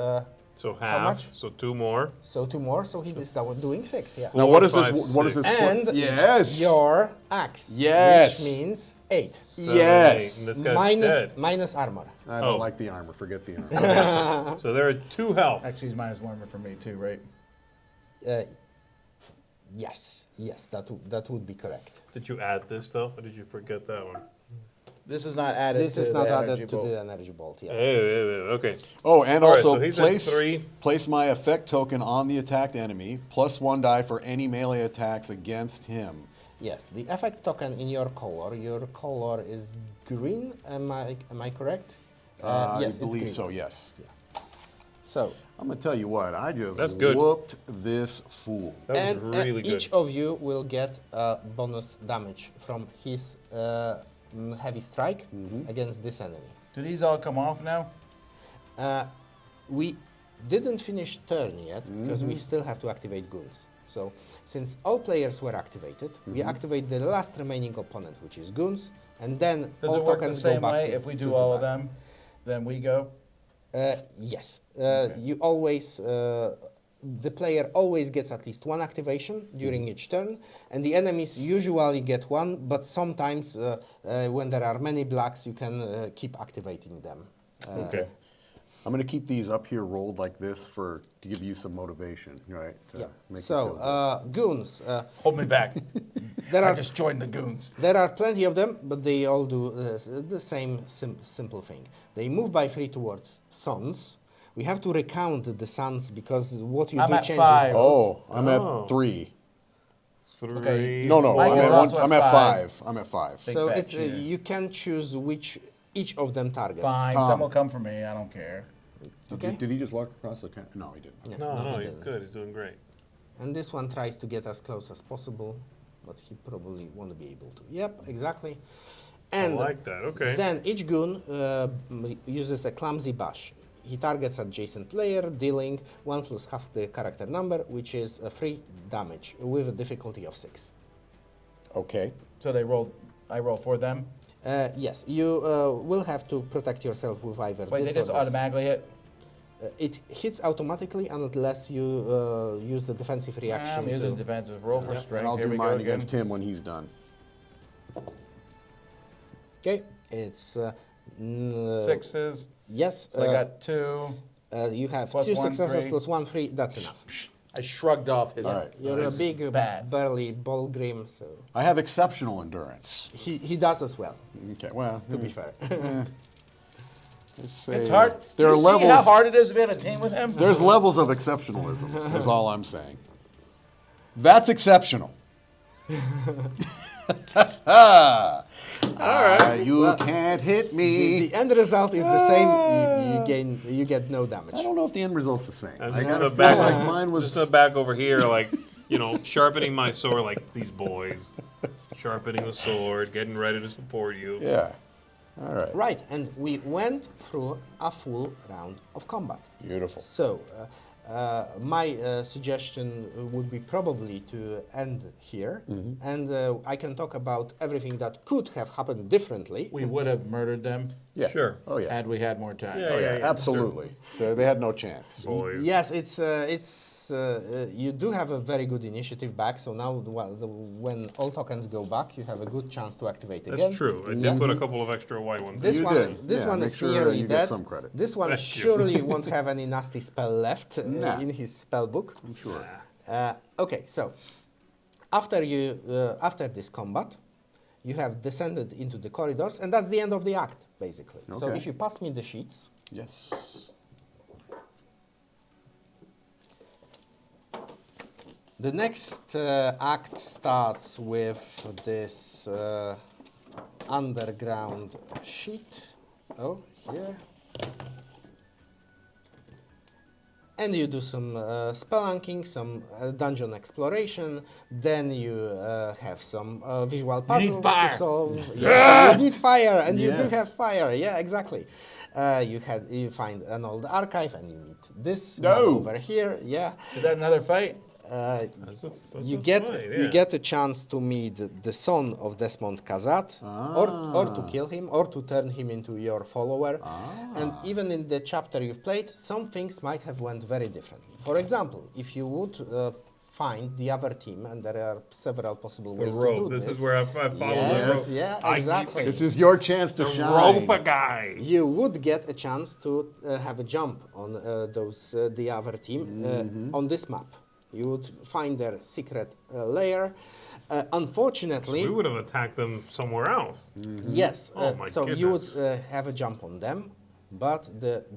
So How half. much? So 2 more. so 2 more, so he is now doing 6, yeah. Now, 4, what is 5, this? What is 6. this? And yes. your axe, Yes. which means 8. 7, Yes. 8, and this guy's dead. Minus armor. I don't Oh. like the armor. Forget the armor. So there are 2 health. Actually, he's -1 for me too, right? Yes, that would be correct. Did you add this though, or did you forget that one? This is not added This to is the not energy added to bolt. the energy bolt, yeah. Okay. Oh, and All right, also so he's at 3. place my effect token on the attacked enemy, plus 1 die for any melee attacks against him. Yes, the effect token in your color. Your color is green. Am I correct? Yes, I it's believe green. so. Yes. So, I'm gonna tell you what. I just That's good. whooped this fool. That was and really good. each of you will get bonus damage from his heavy strike Mm-hmm. against this enemy. Do these all come off now? We didn't finish turn yet because Mm-hmm. we still have to activate goons. So, since all players were activated, Mm-hmm. we activate the last remaining opponent, which is goons, and then Does all it work the tokens go same back way to- if we to do the all of back. them? Then we go? Yes. You always, the player always gets at least 1 activation during each turn, and the enemies usually get 1, but sometimes when there are many blacks, you can keep activating them. Okay. I'm gonna keep these up here rolled like this to give you some motivation, right? To Yeah. make you So, feel good. goons. Hold me back. There I are just joined the goons. There are plenty of them, but they all do the same simple thing. They move by 3 towards suns. We have to recount the suns because what you I'm do at changes. 5. Oh, I'm Oh. at 3. 3. Okay. No, Mike is also I'm at at 5. 5. I'm at 5. Big So fat it's cheater. you can choose which each of them targets. Fine, Tom. some will come for me. I don't care. Okay. Did he just walk across the camp? No, he didn't. No, he he's didn't. good. He's doing great. And this one tries to get as close as possible, but he probably won't be able to. Yep, exactly. And I like that. Okay. then each goon uses a clumsy bash. he targets adjacent player, dealing 1 plus half the character number, which is 3 damage with a difficulty of 6. Okay. So I roll for them. Yes, you will have to protect yourself with either Wait, this they just or this. automatically hit? It hits automatically unless you use the defensive reaction. I'm using to- defensive. Roll for strength. And I'll Here do we go mine again. against him when he's done. Okay, it's 6s. yes. So I got 2. You have plus 2 1, successes 3. plus 1, 3. That's enough. I shrugged off his. All right. You're a big, bad. burly Bolgrim, so I have exceptional endurance. he does as well. Okay, well, To be fair. let's say It's hard. There you are see levels. how hard it is to be on a team with him? There's levels of exceptionalism. That's all I'm saying. That's exceptional. All right. You can't hit me. The end result is the same. You get no damage. I don't know if the end result's the same. I'm I just got in to the feel back, like mine was. just in the back over here, like, sharpening my sword like these boys. Sharpening the sword, getting ready to support you. Yeah. All right. Right, and we went through a full round of combat. Beautiful. So, my suggestion would be probably to end here, and I can talk about everything that could have happened differently. We would have murdered them Yeah. Sure. Oh yeah. had we had more time. Yeah, Oh yeah. yeah, Absolutely. They had no chance. Boys. Yes, you do have a very good initiative back. So now, when all tokens go back, you have a good chance to activate again. That's true. I did put a couple of extra white ones This in. You one, did. this Yeah, one make is sure, nearly you get dead. some credit. This one Thank you. surely won't have any nasty spell left Nah. in his spell book. I'm sure. Okay, so after this combat, you have descended into the corridors, and that's the end of the act, basically. So Okay. if you pass me the sheets, Yes. the next act starts with this underground sheet. Oh, here. And you do some spelunking, some dungeon exploration. Then you have some visual puzzles need fire. to solve. Yeah, you need fire, and you do Yes. have fire. Yeah, exactly. You find an old archive, and you meet this one No. over here. Yeah. Is that another fight? That's You a get fight, you yeah. get a chance to meet the son of Desmond Kazat, or to kill him, or to turn him into your follower. And even in the chapter you've played, some things might have went very differently. For example, if you would find the other team, and there are several possible The ways to rope. do This this. is where I follow Yes, the rope. yeah, I exactly. need This is your chance to to shine. rope a guy. You would get a chance to have a jump on the other team on this map. You would find their secret lair. Unfortunately, We would have attacked them somewhere else. yes. Oh my so you would goodness. have a jump on them, but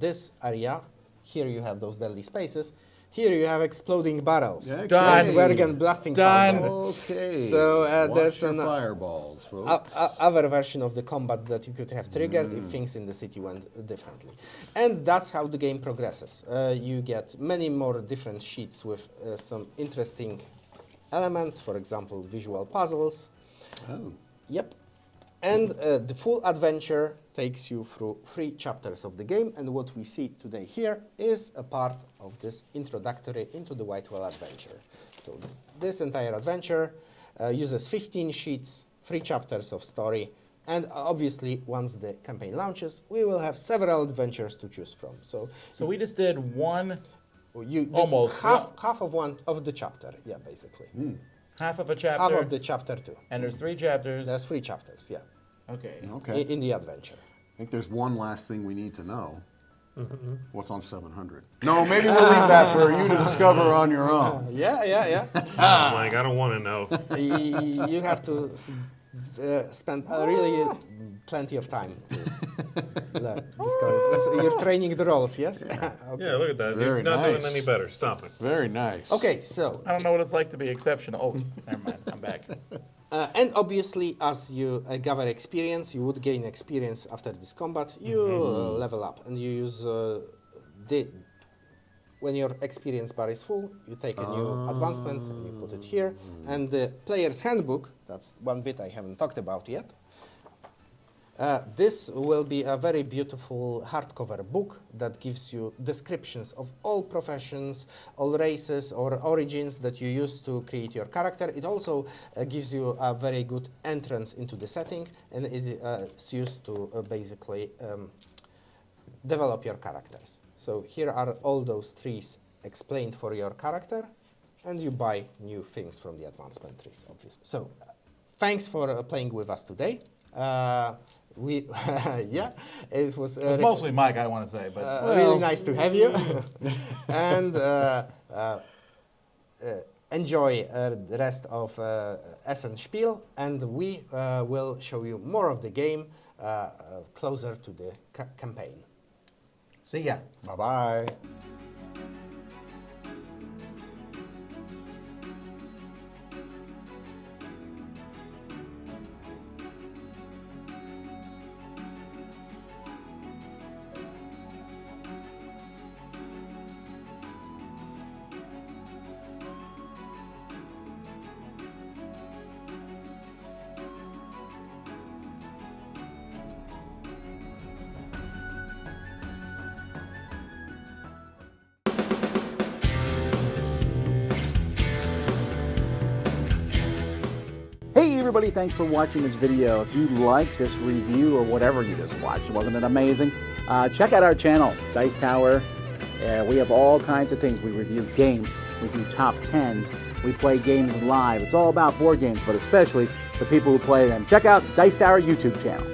this area here you have those deadly spaces. Here you have exploding barrels. Yeah, Done. And Wergen blasting Done. powder. Okay. So, Watch there's your an- fireballs, folks. Other version of the combat that you could have triggered if things in the city went differently. And that's how the game progresses. You get many more different sheets with some interesting elements, for example, visual puzzles. Oh. Yep. And the full adventure takes you through 3 chapters of the game, and what we see today here is a part of this introductory into the Whitewell adventure. So this entire adventure uses 15 sheets, 3 chapters of story, and obviously once the campaign launches, we will have several adventures to choose from. So So we just did one, you did Almost, half of one of the chapter, yeah, basically. half of a chapter, Half of the chapter 2. and there's 3 chapters. There's 3 chapters, yeah, Okay. Okay. in the adventure. I think there's one last thing we need to know. What's on 700? No, maybe we'll leave that for you to discover on your own. Yeah. I'm like, I don't want to know. You have to spend really plenty of time to learn discover. So you're training the roles, yes? Okay. Yeah, look at that. Very You're not nice. doing any better. Stop it. Very nice. Okay, so, I don't know what it's like to be exceptional. Oh, never mind. I'm back. and obviously, as you gather experience, you would gain experience after this combat. You level up, and you use when your experience bar is full, you take a new advancement and you put it here. And the player's handbook, that's one bit I haven't talked about yet, This will be a very beautiful hardcover book that gives you descriptions of all professions, all races or origins that you use to create your character. It also gives you a very good entrance into the setting, and it's used to basically develop your characters. So here are all those trees explained for your character, and you buy new things from the advancement trees, obviously. So thanks for playing with us today. Yeah, it was It's mostly Mike, I want to say, but really nice to have you. And enjoy the rest of Essen Spiel, and we will show you more of the game closer to the campaign. see ya. Bye-bye. Hey everybody, thanks for watching this video. If you like this review or whatever you just watched, wasn't it amazing? Check out our channel, Dice Tower. We have all kinds of things. We review games, we do top 10s, we play games live. It's all about board games, but especially the people who play them. Check out Dice Tower YouTube channel.